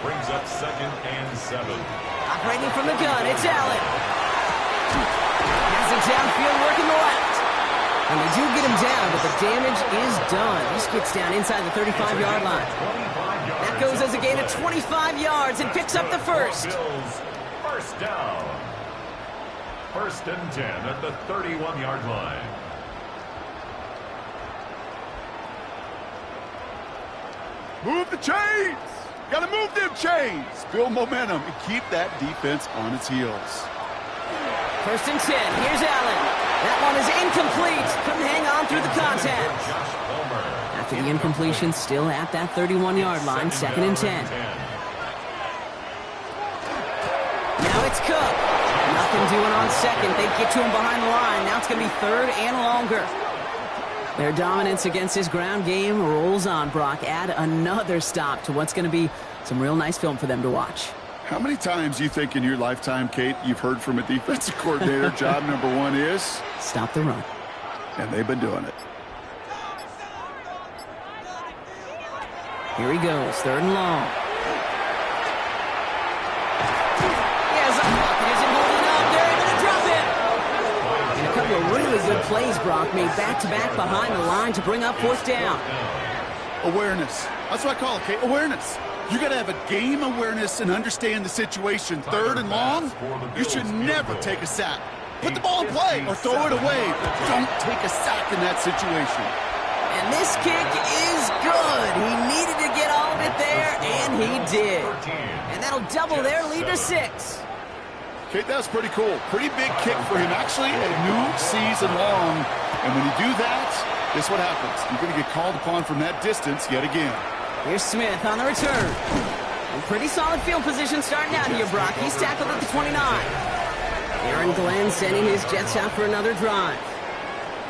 [SPEAKER 3] Brings up 2nd and 7.
[SPEAKER 1] Operating from the gun, it's Allen. Has it downfield, working the left. And they do get him down, but the damage is done. This gets down inside the 35-yard line. That goes as a gain of 25 yards and picks up the first.
[SPEAKER 3] Bills, first down. 1st and 10 at the 31-yard line.
[SPEAKER 2] Move the chains! Got to move them chains! Build momentum and keep that defense on its heels.
[SPEAKER 1] 1st and 10. Here's Allen. That one is incomplete. Couldn't hang on through the contact. After the incompletion, still at that 31-yard line. 2nd and 10. Now it's Cook. Nothing doing on second. They get to him behind the line. Now it's going to be third and longer. Their dominance against his ground game rolls on, Brock. Add another stop to what's going to be some real nice film for them to watch.
[SPEAKER 2] How many times do you think in your lifetime, Kate, you've heard from a defensive coordinator, job number one is?
[SPEAKER 1] Stop the run.
[SPEAKER 2] And they've been doing it.
[SPEAKER 1] Here he goes, third and long. Really good plays, Brock, made back-to-back behind the line to bring up fourth down.
[SPEAKER 2] Awareness. That's what I call it, Kate. Awareness. You got to have a game awareness and understand the situation. Third and long, you should never take a sack. Put the ball in play or throw it away. Don't take a sack in that situation.
[SPEAKER 1] And this kick is good. He needed to get all of it there, and he did. And that'll double their lead to 6.
[SPEAKER 2] Kate, that was pretty cool. Pretty big kick for him. Actually, a new season long. And when you do that, this is what happens. You're going to get called upon from that distance yet again.
[SPEAKER 1] Here's Smith on the return. In pretty solid field position starting out here, Brock. He's tackled at the 29. Aaron Glenn sending his Jets out for another drive.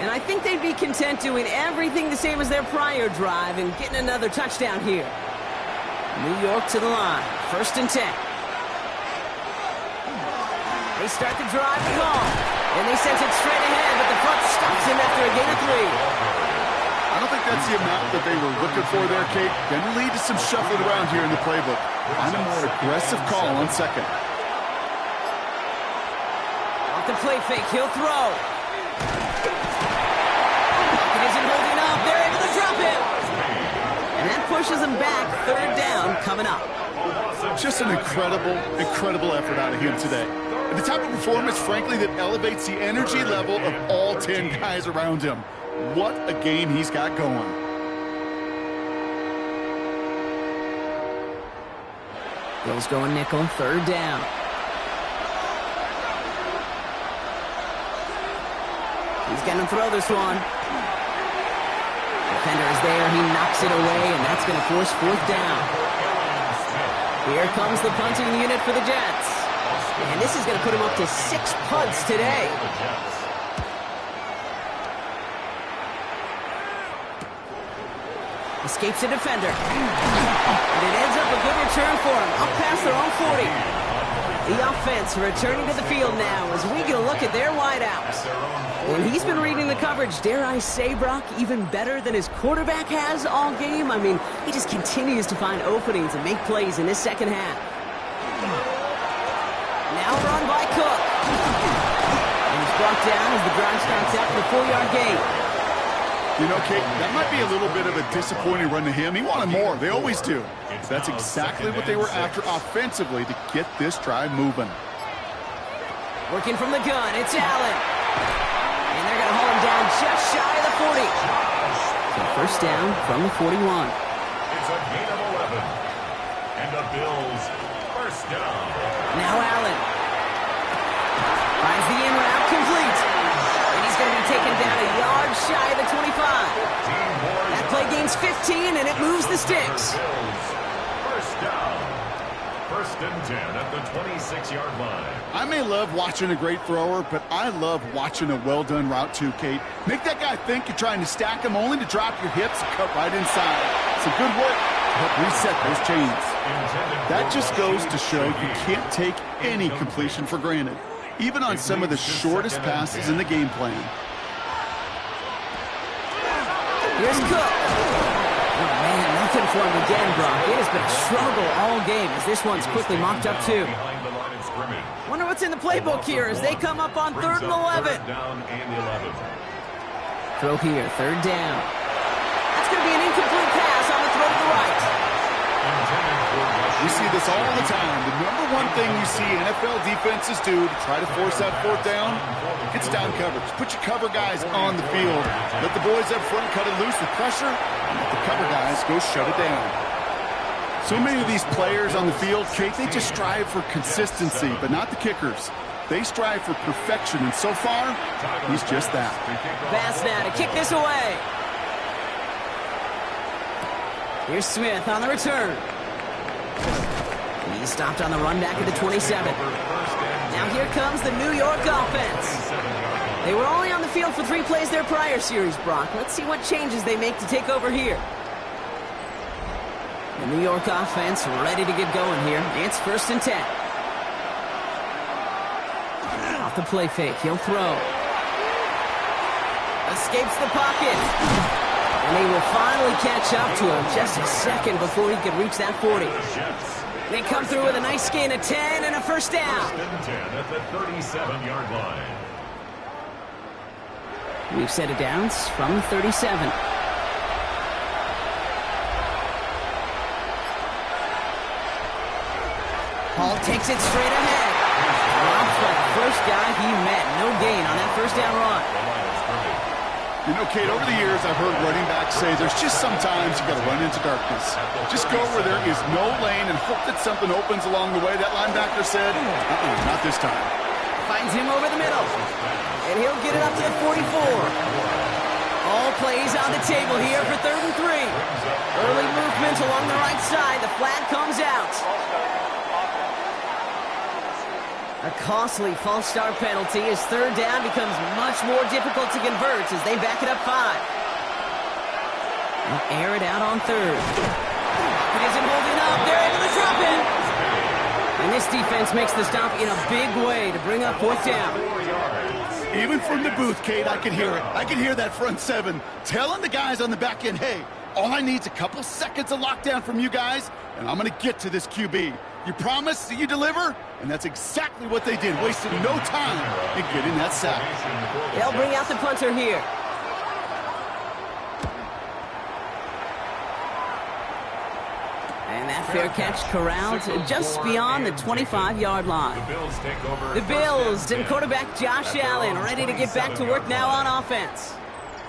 [SPEAKER 1] And I think they'd be content doing everything the same as their prior drive and getting another touchdown here. New York to the line. First and 10. They start the drive long, and they send it straight ahead, but the front stops him after a gain of 3.
[SPEAKER 2] I don't think that's the amount that they were looking for there, Kate. Going to lead to some shuffling around here in the playbook. And a more aggressive call on second.
[SPEAKER 1] Off the play fake, he'll throw. He isn't holding up. They're able to drop him. And that pushes him back. Third down coming up.
[SPEAKER 2] Just an incredible effort out of him today. The type of performance, frankly, that elevates the energy level of all 10 guys around him. What a game he's got going.
[SPEAKER 1] Bills going nickel, third down. He's going to throw this one. Defender is there, he knocks it away, and that's going to force fourth down. Here comes the punting unit for the Jets. And this is going to put him up to 6 punts today. Escapes a defender. And it ends up a good return for him. Up past their own 40. The offense returning to the field now as we get a look at their wideouts. And he's been reading the coverage, dare I say, Brock, even better than his quarterback has all game. I mean, he just continues to find openings and make plays in this second half. Now run by Cook. And he's brought down as the drive starts out for the 4-yard gain.
[SPEAKER 2] You know, Kate, that might be a little bit of a disappointing run to him. He wanted more. They always do. That's exactly what they were after offensively to get this drive moving.
[SPEAKER 1] Working from the gun, it's Allen. And they're going to haul him down just shy of the 40. So first down from the 41.
[SPEAKER 3] It's a gain of 11. And the Bills first down.
[SPEAKER 1] Now Allen. Finds the in route complete. And he's going to be taken down a yard shy of the 25. That play gains 15, and it moves the sticks.
[SPEAKER 3] First down. First and 10 at the 26-yard line.
[SPEAKER 2] I may love watching a great thrower, but I love watching a well-done route too, Kate. Make that guy think you're trying to stack him only to drop your hips and cut right inside. Some good work to help reset those chains. That just goes to show you can't take any completion for granted, even on some of the shortest passes in the game plan.
[SPEAKER 1] Here's Cook. Oh, man, nothing for him again, Brock. It has been a struggle all game as this one's quickly mopped up, too. Wonder what's in the playbook here as they come up on 3rd and 11. Throw here, 3rd down. That's going to be an incomplete pass on the throw to the right.
[SPEAKER 2] We see this all the time. The number one thing you see NFL defenses do to try to force that 4th down, it's down coverage. Put your cover guys on the field. Let the boys up front cut it loose with pressure, and let the cover guys go shut it down. So many of these players on the field, Kate, they just strive for consistency, but not the kickers. They strive for perfection, and so far, he's just that.
[SPEAKER 1] Pass now to kick this away. Here's Smith on the return. He's stopped on the run back at the 27. Now here comes the New York offense. They were only on the field for 3 plays their prior series, Brock. Let's see what changes they make to take over here. The New York offense ready to get going here. It's 1st and 10. Off the play fake, he'll throw. Escapes the pocket. And he will finally catch up to him just a second before he can reach that 40. They come through with a nice gain of 10 and a 1st down.
[SPEAKER 3] 1st and 10 at the 37-yard line.
[SPEAKER 1] We've set it down from 37. Hall takes it straight ahead. Drops the first guy he met. No gain on that 1st down run.
[SPEAKER 2] You know, Kate, over the years, I've heard running backs say there's just sometimes you got to run into darkness. Just go where there is no lane and hope that something opens along the way. That linebacker said, not this time.
[SPEAKER 1] Finds him over the middle. And he'll get it up to the 44. All plays on the table here for 3rd and 3. Early movement along the right side. The flag comes out. A costly false start penalty as 3rd down becomes much more difficult to convert as they back it up 5. They'll air it out on 3rd. It isn't holding up. They're able to drop it. And this defense makes the stop in a big way to bring up 4th down.
[SPEAKER 2] Even from the booth, Kate, I can hear it. I can hear that front 7 telling the guys on the back end, hey, all I need is a couple seconds of lockdown from you guys, and I'm going to get to this QB. You promise that you deliver? And that's exactly what they did, wasting no time in getting that sack.
[SPEAKER 1] They'll bring out the punter here. And that fair catch corralled just beyond the 25-yard line. The Bills and quarterback Josh Allen ready to get back to work now on offense.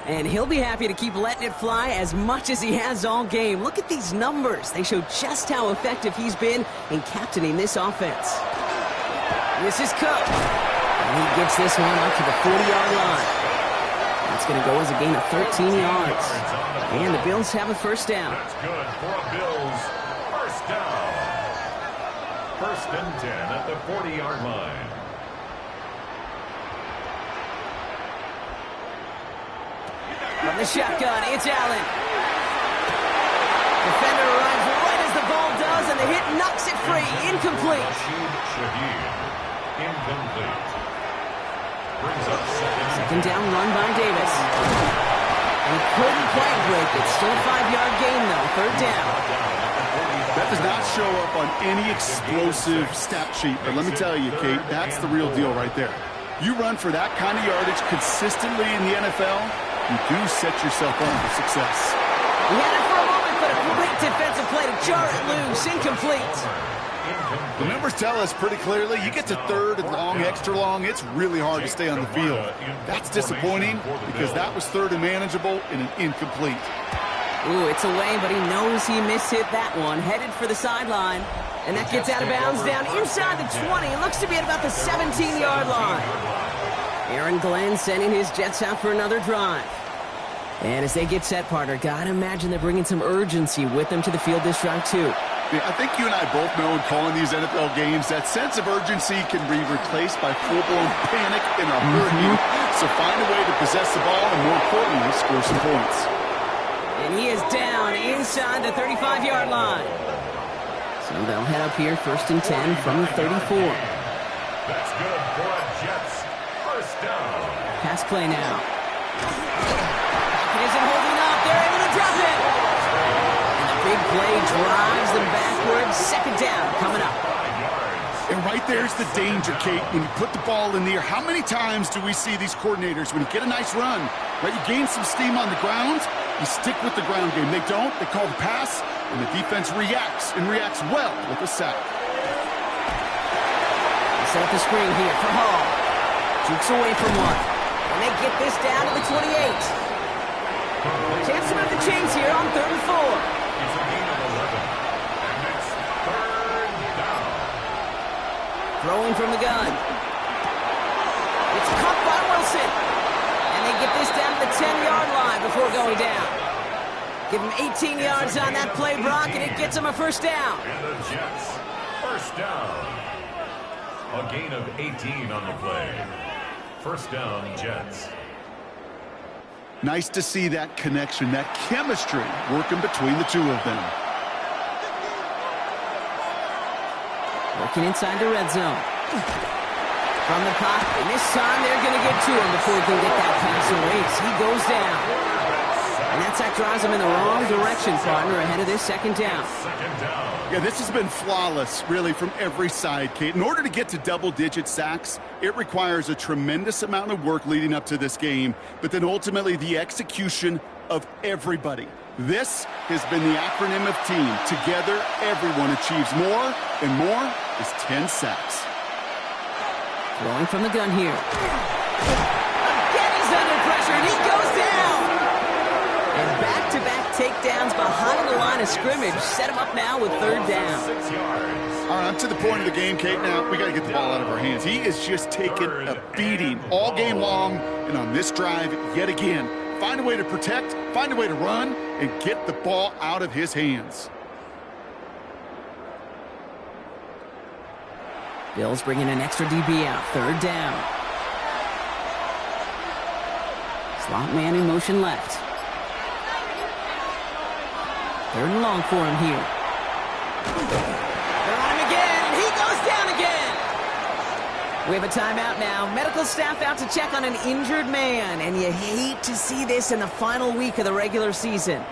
[SPEAKER 1] And he'll be happy to keep letting it fly as much as he has all game. Look at these numbers. They show just how effective he's been in captaining this offense. This is Cook. And he gets this one up to the 40-yard line. That's going to go as a gain of 13 yards. And the Bills have a 1st down.
[SPEAKER 3] That's good for a Bills 1st down. 1st and 10 at the 40-yard line.
[SPEAKER 1] From the shotgun, it's Allen. Defender arrives right as the ball does, and the hit knocks it free. Incomplete.
[SPEAKER 3] Incomplete. Brings up
[SPEAKER 1] 2nd down run by Davis. He couldn't quite break it. Still a 5-yard gain, though. 3rd down.
[SPEAKER 2] That does not show up on any explosive stat sheet, but let me tell you, Kate, that's the real deal right there. You run for that kind of yardage consistently in the NFL, you do set yourself up for success.
[SPEAKER 1] He had it for a moment, but a great defensive play to jar it loose. Incomplete.
[SPEAKER 2] The numbers tell us pretty clearly, you get to 3rd and long, extra long, it's really hard to stay on the field. That's disappointing because that was 3rd and manageable and an incomplete.
[SPEAKER 1] Ooh, it's away, but he knows he mishit that one. Headed for the sideline. And that gets out of bounds down inside the 20. It looks to be at about the 17-yard line. Aaron Glenn sending his Jets out for another drive. And as they get set, partner, gotta imagine they're bringing some urgency with them to the field this drive, too.
[SPEAKER 2] Yeah, I think you and I both know in calling these NFL games that sense of urgency can be replaced by full-blown panic in a hurry. So find a way to possess the ball and, more importantly, score some points.
[SPEAKER 1] And he is down inside the 35-yard line. So they'll head up here 1st and 10 from the 34.
[SPEAKER 3] That's good for a Jets 1st down.
[SPEAKER 1] Pass play now. It isn't holding up. They're able to drop it. And the big play drives them backwards. 2nd down coming up.
[SPEAKER 2] And right there's the danger, Kate. When you put the ball in the air, how many times do we see these coordinators, when you get a nice run, right, you gain some steam on the ground, you stick with the ground game. They don't. They call the pass, and the defense reacts, and reacts well with a sack.
[SPEAKER 1] Set up the screen here for Hall. Jukes away from one. And they get this down to the 28. Chance to move the chains here on 3rd and 4.
[SPEAKER 3] It's a gain of 11. And it's 3rd down.
[SPEAKER 1] Throwing from the gun. It's caught by Wilson. And they get this down to the 10-yard line before going down. Give him 18 yards on that play, Brock, and it gets him a 1st down.
[SPEAKER 3] And the Jets 1st down. A gain of 18 on the play. First down, Jets.
[SPEAKER 2] Nice to see that connection, that chemistry working between the two of them.
[SPEAKER 1] Working inside the red zone. From the pocket, and this time they're going to get to him before he can get that pass away. He goes down. And that sack drives him in the wrong direction, partner, ahead of this second down.
[SPEAKER 2] Yeah, this has been flawless, really, from every side, Kate. In order to get to double-digit sacks, it requires a tremendous amount of work leading up to this game, but then ultimately the execution of everybody. This has been the acronym of team. Together, everyone achieves more, and more is 10 sacks.
[SPEAKER 1] Throwing from the gun here. Again, he's under pressure, and he goes down. And back-to-back takedowns behind the line of scrimmage set him up now with third down.
[SPEAKER 3] 6 yards.
[SPEAKER 2] All right, I'm to the point of the game, Kate. Now, we got to get the ball out of our hands. He is just taking a beating all game long, and on this drive, yet again, find a way to protect, find a way to run, and get the ball out of his hands.
[SPEAKER 1] Bills bringing an extra DB out. Third down. Slot man in motion left. Third and long for him here. They're on him again, and he goes down again. We have a timeout now. Medical staff out to check on an injured man, and you hate to see this in the final week of the regular season.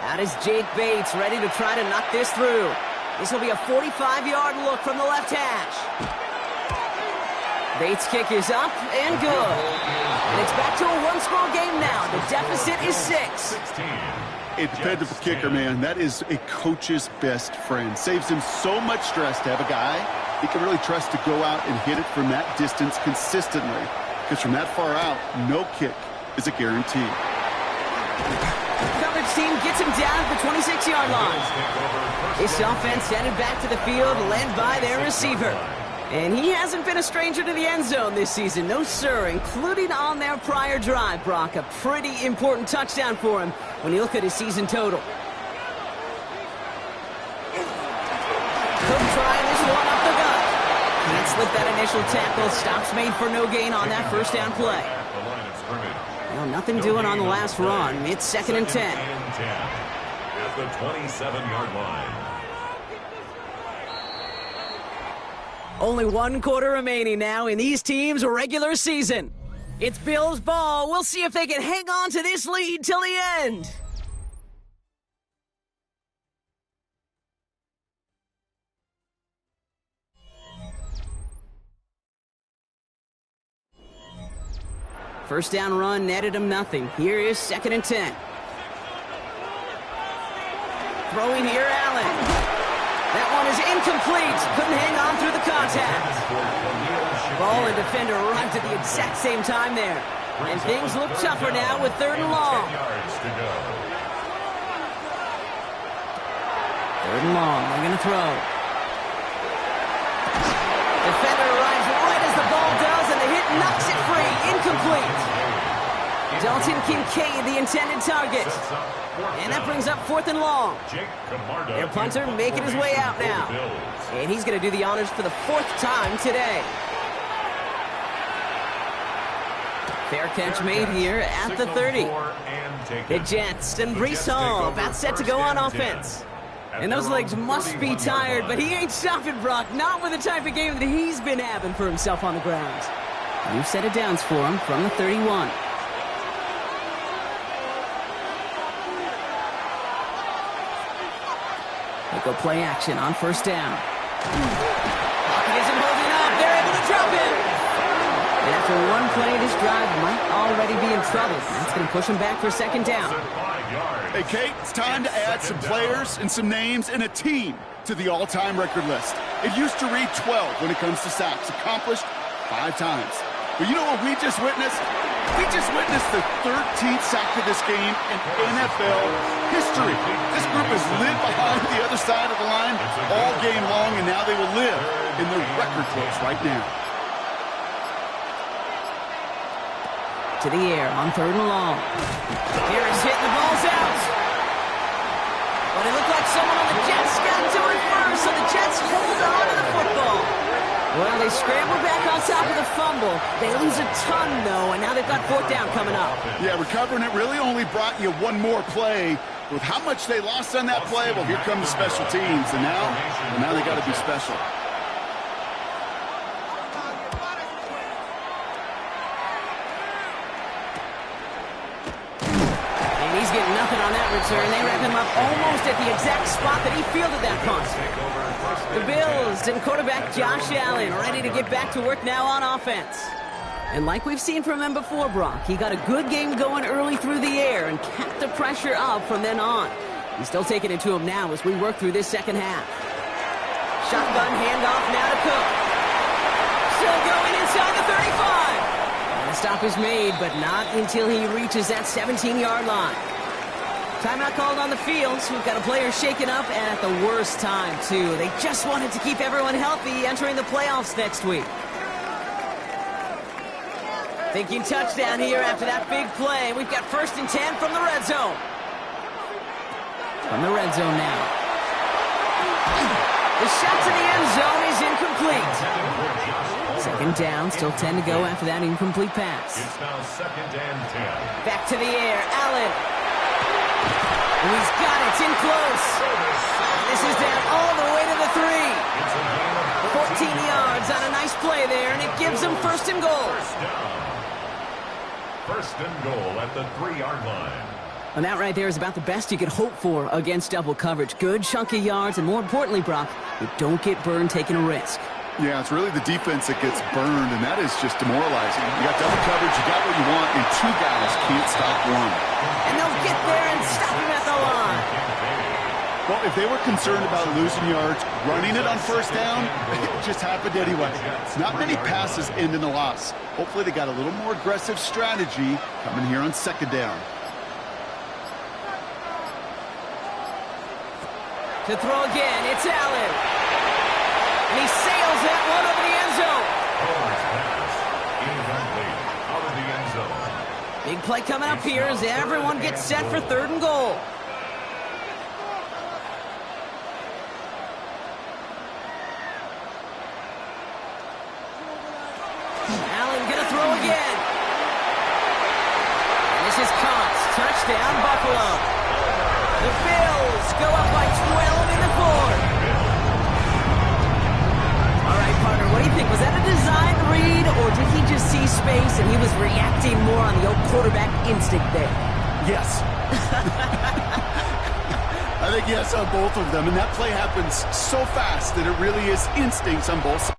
[SPEAKER 1] Out is Jake Bates, ready to try to knock this through. This will be a 45-yard look from the left hash. Bates' kick is up and good. And it's back to a one-score game now. The deficit is 6.
[SPEAKER 2] A dependable kicker, man. That is a coach's best friend. Saves him so much stress to have a guy he can really trust to go out and hit it from that distance consistently. Because from that far out, no kick is a guarantee.
[SPEAKER 1] Coverage team gets him down at the 26-yard line. This offense headed back to the field, led by their receiver. And he hasn't been a stranger to the end zone this season. No, sir, including on their prior drive, Brock. A pretty important touchdown for him when you look at his season total. Could try this one up the gut. Can't slip that initial tackle. Stops made for no gain on that first down play. Well, nothing doing on the last run. It's second and 10.
[SPEAKER 3] At the 27-yard line.
[SPEAKER 1] Only one quarter remaining now in these teams' regular season. It's Bills ball. We'll see if they can hang on to this lead till the end. First down run netted him nothing. Here is second and 10. Throwing here, Allen. That one is incomplete. Couldn't hang on through the contact. Ball and defender arrived at the exact same time there. And things look tougher now with third and long. Third and long. They're going to throw. Defender arrives right as the ball does, and the hit knocks it free. Incomplete. Dalton Kincaid, the intended target. And that brings up fourth and long. Their punter making his way out now. And he's going to do the honors for the fourth time today. Fair catch made here at the 30. The Jets and Breece Hall about set to go on offense. And those legs must be tired, but he ain't stopping, Brock. Not with the type of game that he's been having for himself on the ground. New set of downs for him from the 31. They go play action on first down. Pocket isn't holding up. They're able to drop him. And after one play, this drive might already be in trouble. That's going to push him back for second down.
[SPEAKER 2] Hey, Kate, it's time to add some players and some names and a team to the all-time record list. It used to read 12 when it comes to sacks, accomplished 5 times. But you know what we just witnessed? We just witnessed the 13th sack of this game in NFL history. This group has lived behind the other side of the line all game long, and now they will live in the record books right now.
[SPEAKER 1] To the air on third and long. Harris hitting the ball's out. But it looked like someone on the Jets got to it first, so the Jets hold on to the football. Well, they scramble back on top of the fumble. They lose a ton, though, and now they've got fourth down coming up.
[SPEAKER 2] Yeah, recovering it really only brought you one more play. With how much they lost on that play, well, here come the special teams, and now they got to be special.
[SPEAKER 1] And he's getting nothing on that return. They wrap him up almost at the exact spot that he fielded that punt. The Bills and quarterback Josh Allen ready to get back to work now on offense. And like we've seen from him before, Brock, he got a good game going early through the air and kept the pressure up from then on. He's still taking it to him now as we work through this second half. Shotgun handoff now to Cook. Still going inside the 35. And the stop is made, but not until he reaches that 17-yard line. Timeout called on the field, so we've got a player shaken up, and at the worst time, too. They just wanted to keep everyone healthy entering the playoffs next week. Thinking touchdown here after that big play. We've got 1st and 10 from the red zone. From the red zone now. The shot to the end zone is incomplete. 2nd down, still 10 to go after that incomplete pass.
[SPEAKER 3] It's now 2nd and 10.
[SPEAKER 1] Back to the air, Allen. And he's got it, it's in close. This is down all the way to the 3. 14 yards on a nice play there, and it gives them 1st and goal.
[SPEAKER 3] 1st and goal at the 3-yard line.
[SPEAKER 1] And that right there is about the best you could hope for against double coverage. Good chunk of yards, and more importantly, Brock, you don't get burned taking a risk.
[SPEAKER 2] Yeah, it's really the defense that gets burned, and that is just demoralizing. You got double coverage, you got what you want, and 2 guys can't stop one.
[SPEAKER 1] And they'll get there and stop him at the line.
[SPEAKER 2] Well, if they were concerned about losing yards, running it on 1st down, it just happened anyway. Not many passes end in a loss. Hopefully they got a little more aggressive strategy coming here on 2nd down.
[SPEAKER 1] To throw again, it's Allen. And he sails that one over the end zone.
[SPEAKER 3] Out of the end zone.
[SPEAKER 1] Big play coming up here as everyone gets set for 3rd and goal. Allen gonna throw again. And this is caught. Touchdown, Buffalo. The Bills go up by 12 in the 4th. All right, partner, what do you think? Was that a design read, or did he just see space and he was reacting more on the old quarterback instinct there?
[SPEAKER 2] Yes. I think yes on both of them, and that play happens so fast that it really is instincts on both sides.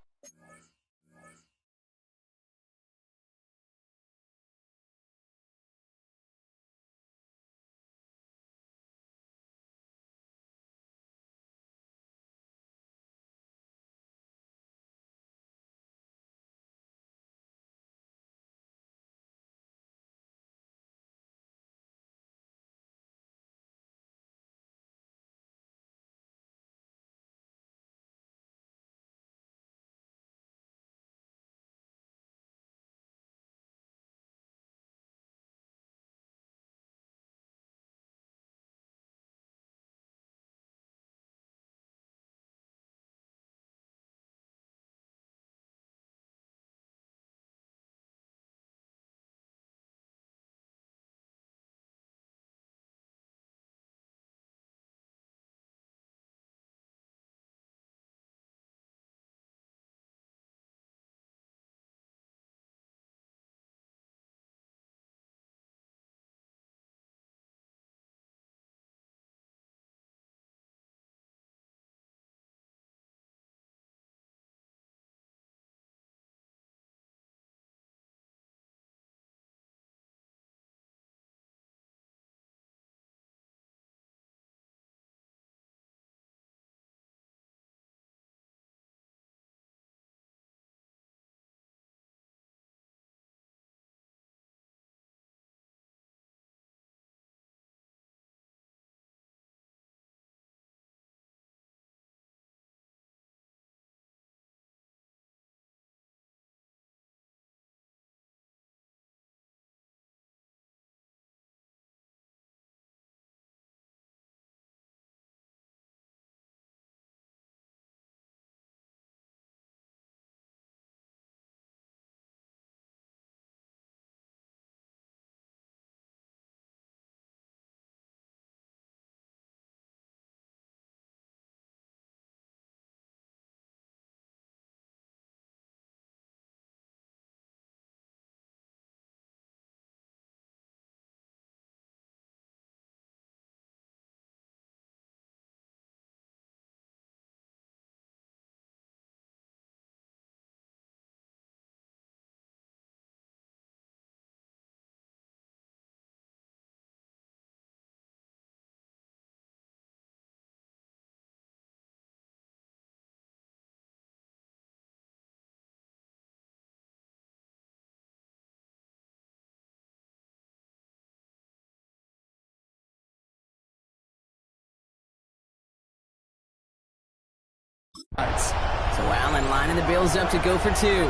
[SPEAKER 1] So Allen lining the Bills up to go for 2.
[SPEAKER 3] The Bills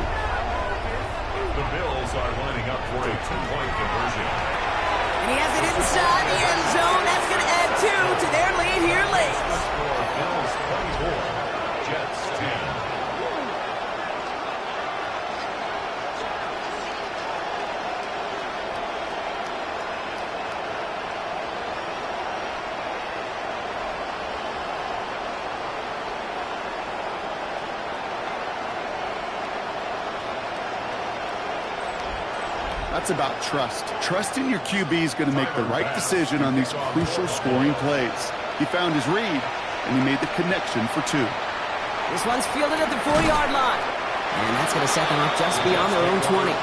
[SPEAKER 3] are lining up for a 2-point conversion.
[SPEAKER 1] And he has it inside the end zone. That's going to add 2 to their lead here late.
[SPEAKER 3] Score Bills 24, Jets 10.
[SPEAKER 2] That's about trust. Trusting your QB is going to make the right decision on these crucial scoring plays. He found his read, and he made the connection for 2.
[SPEAKER 1] This one's fielded at the 40-yard line. And that's going to set them up just beyond their own 20.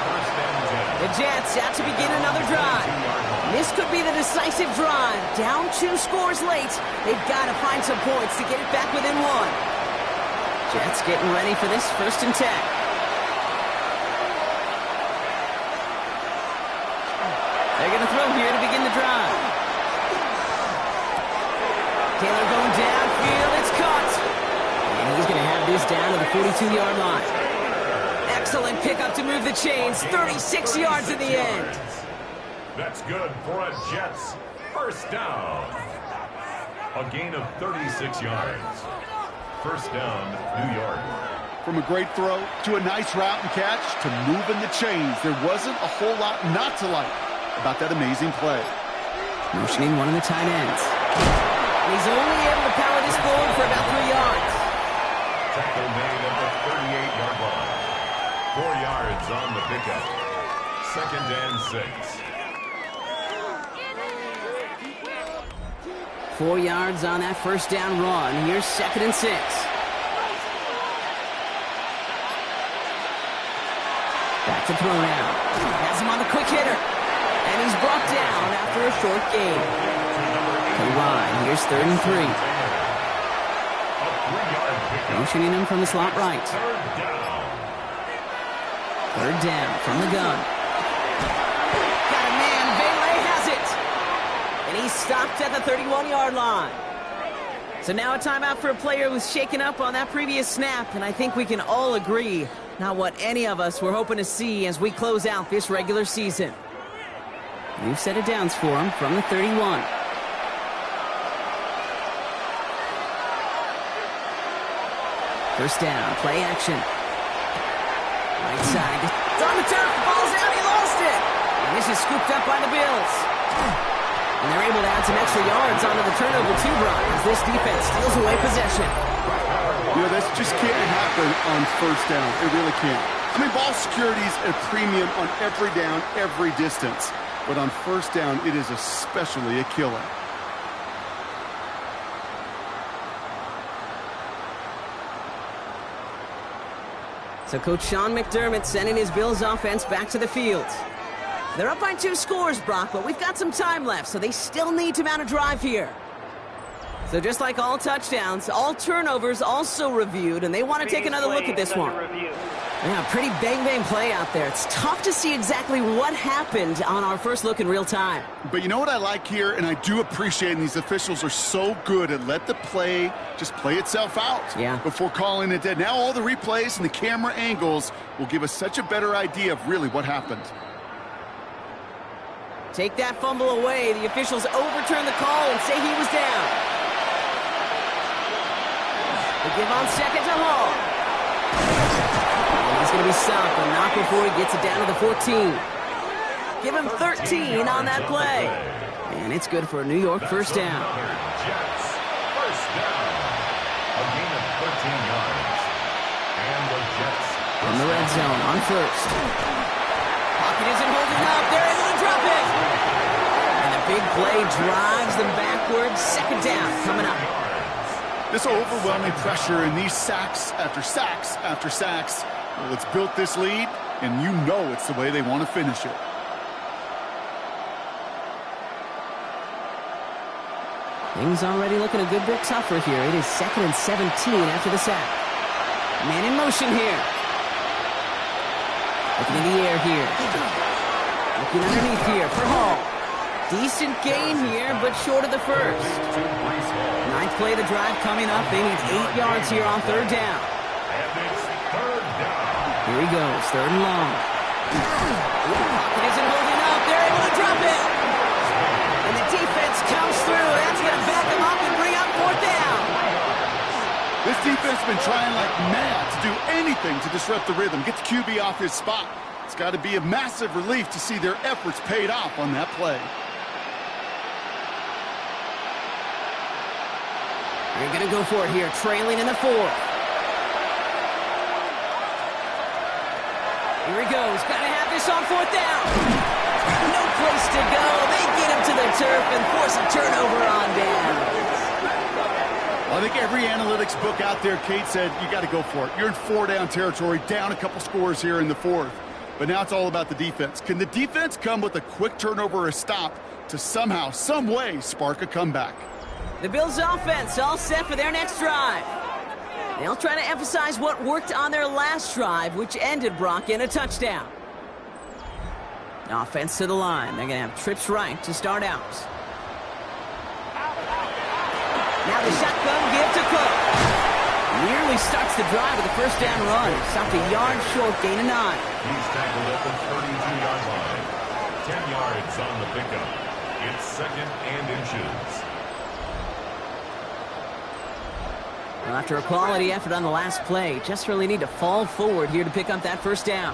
[SPEAKER 1] The Jets out to begin another drive. This could be the decisive drive. Down 2 scores late. They've got to find some points to get it back within 1. Jets getting ready for this 1st and 10. They're going to throw here to begin the drive. Taylor going downfield. It's caught. And he's going to have this down to the 42-yard line. Excellent pickup to move the chains. 36 yards in the end.
[SPEAKER 3] That's good for a Jets 1st down. A gain of 36 yards. 1st down, New York.
[SPEAKER 2] From a great throw to a nice route and catch to moving the chains, there wasn't a whole lot not to like about that amazing play.
[SPEAKER 1] Motioning one of the tight ends. And he's only able to power this forward for about 3 yards.
[SPEAKER 3] Tackle made at the 38-yard line. 4 yards on the pickup. 2nd and 6.
[SPEAKER 1] 4 yards on that 1st down run. Here's 2nd and 6. Back to throw now. Has him on the quick hitter. And he's brought down after a short gain. Line, here's 3rd and 3. Motioning him from the slot right. 3rd down from the gun. Got a man. Bailey has it. And he's stopped at the 31-yard line. So now a timeout for a player who's shaken up on that previous snap. And I think we can all agree, not what any of us were hoping to see as we close out this regular season. New set of downs for him from the 31. First down, play action. Right side, it's on the turf, the ball's out, he lost it! And this is scooped up by the Bills. And they're able to add some extra yards onto the turnover too, Brian, as this defense steals away possession.
[SPEAKER 2] You know, this just can't happen on 1st down. It really can't. I mean, ball security's a premium on every down, every distance. But on 1st down, it is especially a killer.
[SPEAKER 1] So Coach Sean McDermott sending his Bills offense back to the field. They're up by 2 scores, Brock, but we've got some time left, so they still need to mount a drive here. So just like all touchdowns, all turnovers also reviewed, and they want to take another look at this one. Yeah, pretty bang-bang play out there. It's tough to see exactly what happened on our first look in real time.
[SPEAKER 2] But you know what I like here, and I do appreciate, and these officials are so good at let the play just play itself out before calling it dead. Now all the replays and the camera angles will give us such a better idea of really what happened.
[SPEAKER 1] Take that fumble away. The officials overturn the call and say he was down. They give on 2nd to Hall. He's going to be stopped, but not before he gets it down to the 14. Give him 13 on that play. And it's good for a New York 1st down.
[SPEAKER 3] Jets, 1st down. A gain of 13 yards. And the Jets
[SPEAKER 1] from the red zone on 1st. Pocket isn't holding up. They're able to drop it. And a big play drives them backwards. 2nd down coming up.
[SPEAKER 2] This overwhelming pressure and these sacks after sacks after sacks, well, it's built this lead, and you know it's the way they want to finish it.
[SPEAKER 1] Things already looking a good bit tougher here. It is 2nd and 17 after the sack. Man in motion here. Looking in the air here. Looking underneath here for Hall. Decent gain here, but short of the first. Ninth play of the drive coming up. They need 8 yards here on third down.
[SPEAKER 3] And it's third down.
[SPEAKER 1] Here he goes, third and long. Pocket isn't holding up. They're able to drop it. And the defense comes through. That's going to back them up and bring up fourth down.
[SPEAKER 2] This defense has been trying like mad to do anything to disrupt the rhythm, get the QB off his spot. It's got to be a massive relief to see their efforts paid off on that play.
[SPEAKER 1] They're going to go for it here, trailing in the fourth. Here he goes. Got to have this on fourth down. No place to go. They get him to the turf and force a turnover on down.
[SPEAKER 2] I think every analytics book out there, Kate, said you got to go for it. You're in 4-down territory, down a couple scores here in the fourth. But now it's all about the defense. Can the defense come with a quick turnover or a stop to somehow, some way, spark a comeback?
[SPEAKER 1] The Bills' offense all set for their next drive. They'll try to emphasize what worked on their last drive, which ended, Brock, in a touchdown. Offense to the line. They're going to have trips right to start out. Now the shotgun give to Cook. Nearly starts the drive with a first down run. Stopped a yard short, gain of 9.
[SPEAKER 3] He's tackled at the 32-yard line. 10 yards on the pickup. It's second and inches.
[SPEAKER 1] Well, after a quality effort on the last play, just really need to fall forward here to pick up that first down.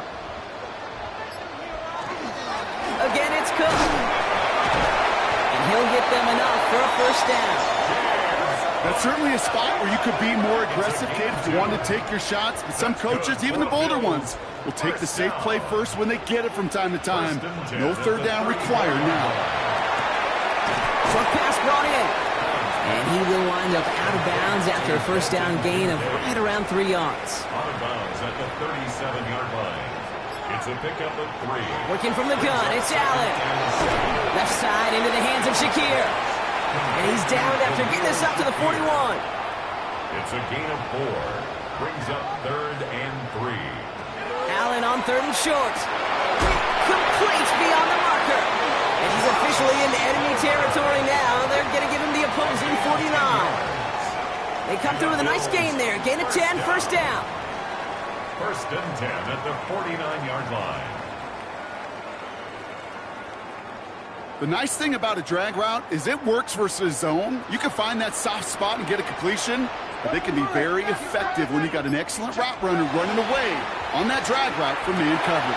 [SPEAKER 1] Again, it's Cook. And he'll get them enough for a first down.
[SPEAKER 2] That's certainly a spot where you could be more aggressive, Kate, if you want to take your shots. But some coaches, even the bolder ones, will take the safe play first when they get it from time to time. No third down required now.
[SPEAKER 1] Short pass brought in. And he will wind up out of bounds after a first down gain of right around 3 yards.
[SPEAKER 3] Out of bounds at the 37-yard line. It's a pickup of 3.
[SPEAKER 1] Working from the gun, it's Allen. Left side into the hands of Shakir. And he's down after getting this up to the 41.
[SPEAKER 3] It's a gain of 4. Brings up third and 3.
[SPEAKER 1] Allen on third and short. Complete beyond the marker. And he's officially in enemy territory now. They're going to give him the opposing 49. They come through with a nice gain there. Gain of 10, first down.
[SPEAKER 3] First and 10 at the 49-yard line.
[SPEAKER 2] The nice thing about a drag route is it works versus zone. You can find that soft spot and get a completion, but they can be very effective when you got an excellent route runner running away on that drag route from man coverage.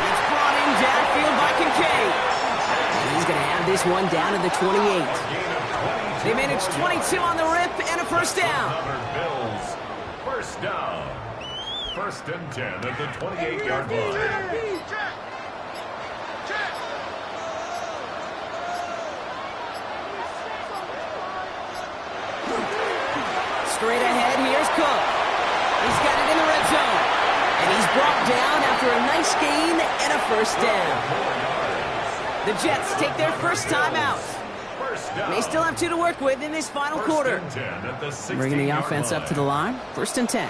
[SPEAKER 1] It's brought in downfield by Kincaid. And he's going to have this one down to the 28. They managed 22 on the rip and a first down.
[SPEAKER 3] Bills, first down. First and 10 at the 28-yard line.
[SPEAKER 1] Straight ahead, here's Cook. He's got it in the red zone. And he's brought down after a nice gain and a first down. The Jets take their first time out. They still have 2 to work with in this final quarter. Bringing the offense up to the line. First and 10.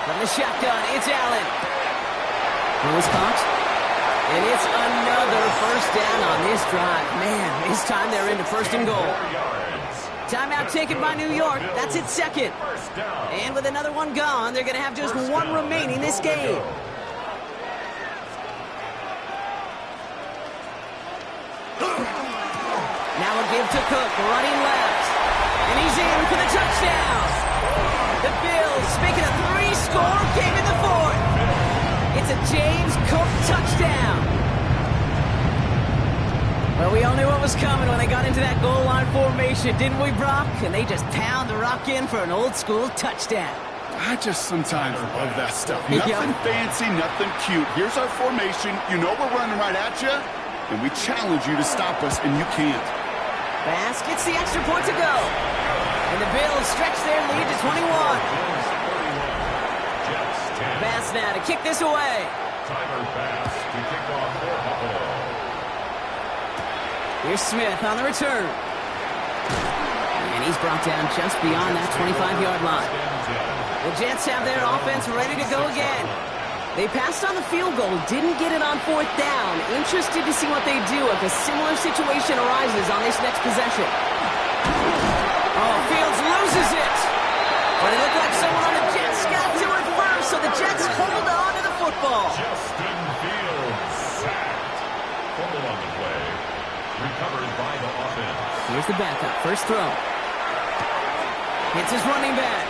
[SPEAKER 1] From the shotgun, it's Allen. Throws caught. And it's another first down on this drive. Man, this time they're into first and goal. Timeout taken by New York. That's its second. And with another one gone, they're going to have just one remaining this game. Now a give to Cook, running left. And he's in for the touchdown. The Bills making a 3-score game in the fourth. It's a James Cook touchdown. Well, we all knew what was coming when they got into that goal line formation, didn't we, Brock? And they just pound the rock in for an old-school touchdown.
[SPEAKER 2] I just sometimes love that stuff. Nothing fancy, nothing cute. Here's our formation. You know we're running right at you, and we challenge you to stop us, and you can't.
[SPEAKER 1] Bass gets the extra point to go. And the Bills stretch their lead to 21. Bass now to kick this away.
[SPEAKER 3] Tyler Bass to kick off for Buffalo.
[SPEAKER 1] Here's Smith on the return. And he's brought down just beyond that 25-yard line. The Jets have their offense ready to go again. They passed on the field goal, didn't get it on 4th down. Interested to see what they do if a similar situation arises on this next possession. Oh, Fields loses it. But it looked like someone on the Jets got to it first, so the Jets hold on to the football.
[SPEAKER 3] Justin Fields sacked. Fumble on the play. Recovered by the offense.
[SPEAKER 1] Here's the backup. First throw. Hits his running back.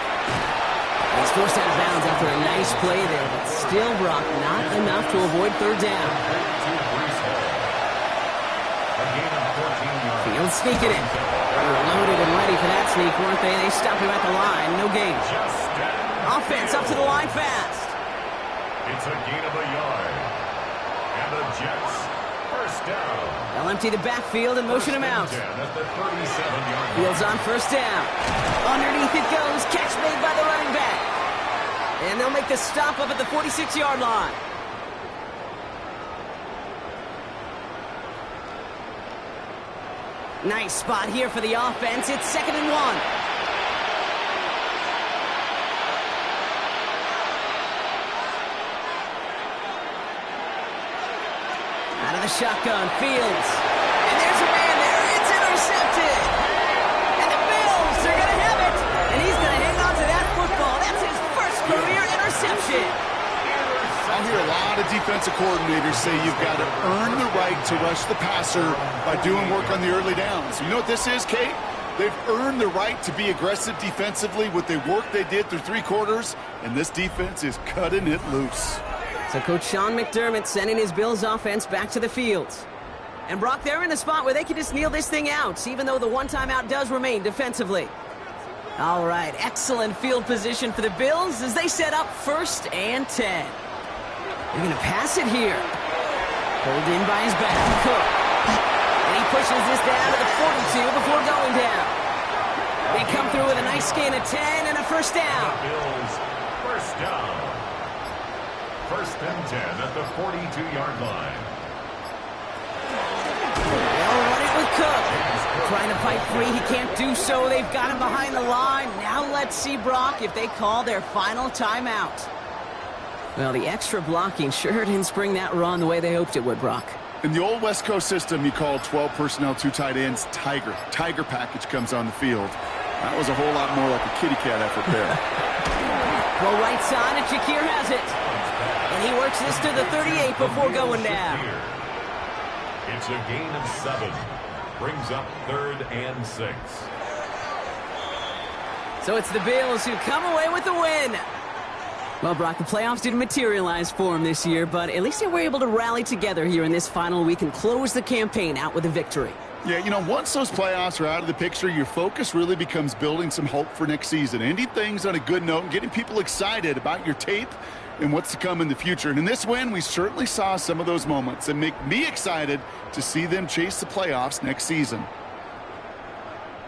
[SPEAKER 1] He's forced out of bounds after a nice play there, but still, Brock, not enough to avoid 3rd down. Fields sneaking it. They were loaded and ready for that sneak, weren't they? They stopped him at the line. No gain. Offense up to the line fast.
[SPEAKER 3] It's a gain of a yard. And the Jets, first down.
[SPEAKER 1] They'll empty the backfield and motion him out.
[SPEAKER 3] At the 37-yard line.
[SPEAKER 1] Fields on first down. Underneath it goes. Catch made by the running back. And they'll make the stop up at the 46-yard line. Nice spot here for the offense. It's 2nd and 1. Out of the shotgun, Fields. And there's a man there. It's intercepted. And the Bills are going to have it. And he's going to hang on to that football. That's his first career interception.
[SPEAKER 2] I'll hear a lot of defensive coordinators say you've got to earn the right to rush the passer by doing work on the early downs. You know what this is, Kate? They've earned the right to be aggressive defensively with the work they did through 3 quarters, and this defense is cutting it loose.
[SPEAKER 1] So Coach Sean McDermott sending his Bills offense back to the field. And Brock, they're in a spot where they can just kneel this thing out, even though the one timeout does remain defensively. All right, excellent field position for the Bills as they set up 1st and 10. They're going to pass it here. Pulled in by his back, Cook. And he pushes this down to the 42 before going down. They come through with a nice gain of 10 and a first down.
[SPEAKER 3] The Bills, first down. 1st and 10 at the 42-yard line.
[SPEAKER 1] They'll run it with Cook. Trying to fight free. He can't do so. They've got him behind the line. Now let's see, Brock, if they call their final timeout. Well, the extra blocking sure didn't spring that run the way they hoped it would, Brock.
[SPEAKER 2] In the old West Coast system, you call 12 personnel, 2 tight ends, Tiger. Tiger package comes on the field. That was a whole lot more like a kitty cat effort there.
[SPEAKER 1] Well, right side, and Shakir has it. And he works this to the 38 before going down.
[SPEAKER 3] It's a gain of 7. Brings up 3rd and 6.
[SPEAKER 1] So it's the Bills who come away with the win. Well, Brock, the playoffs didn't materialize for them this year, but at least they were able to rally together here in this final week and close the campaign out with a victory.
[SPEAKER 2] Yeah, you know, once those playoffs are out of the picture, your focus really becomes building some hope for next season, ending things on a good note and getting people excited about your tape and what's to come in the future. And in this win, we certainly saw some of those moments that make me excited to see them chase the playoffs next season.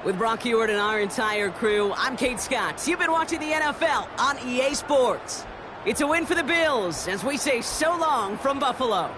[SPEAKER 1] With Brock Huard and our entire crew, I'm Kate Scott. You've been watching the NFL on EA Sports. It's a win for the Bills as we say so long from Buffalo.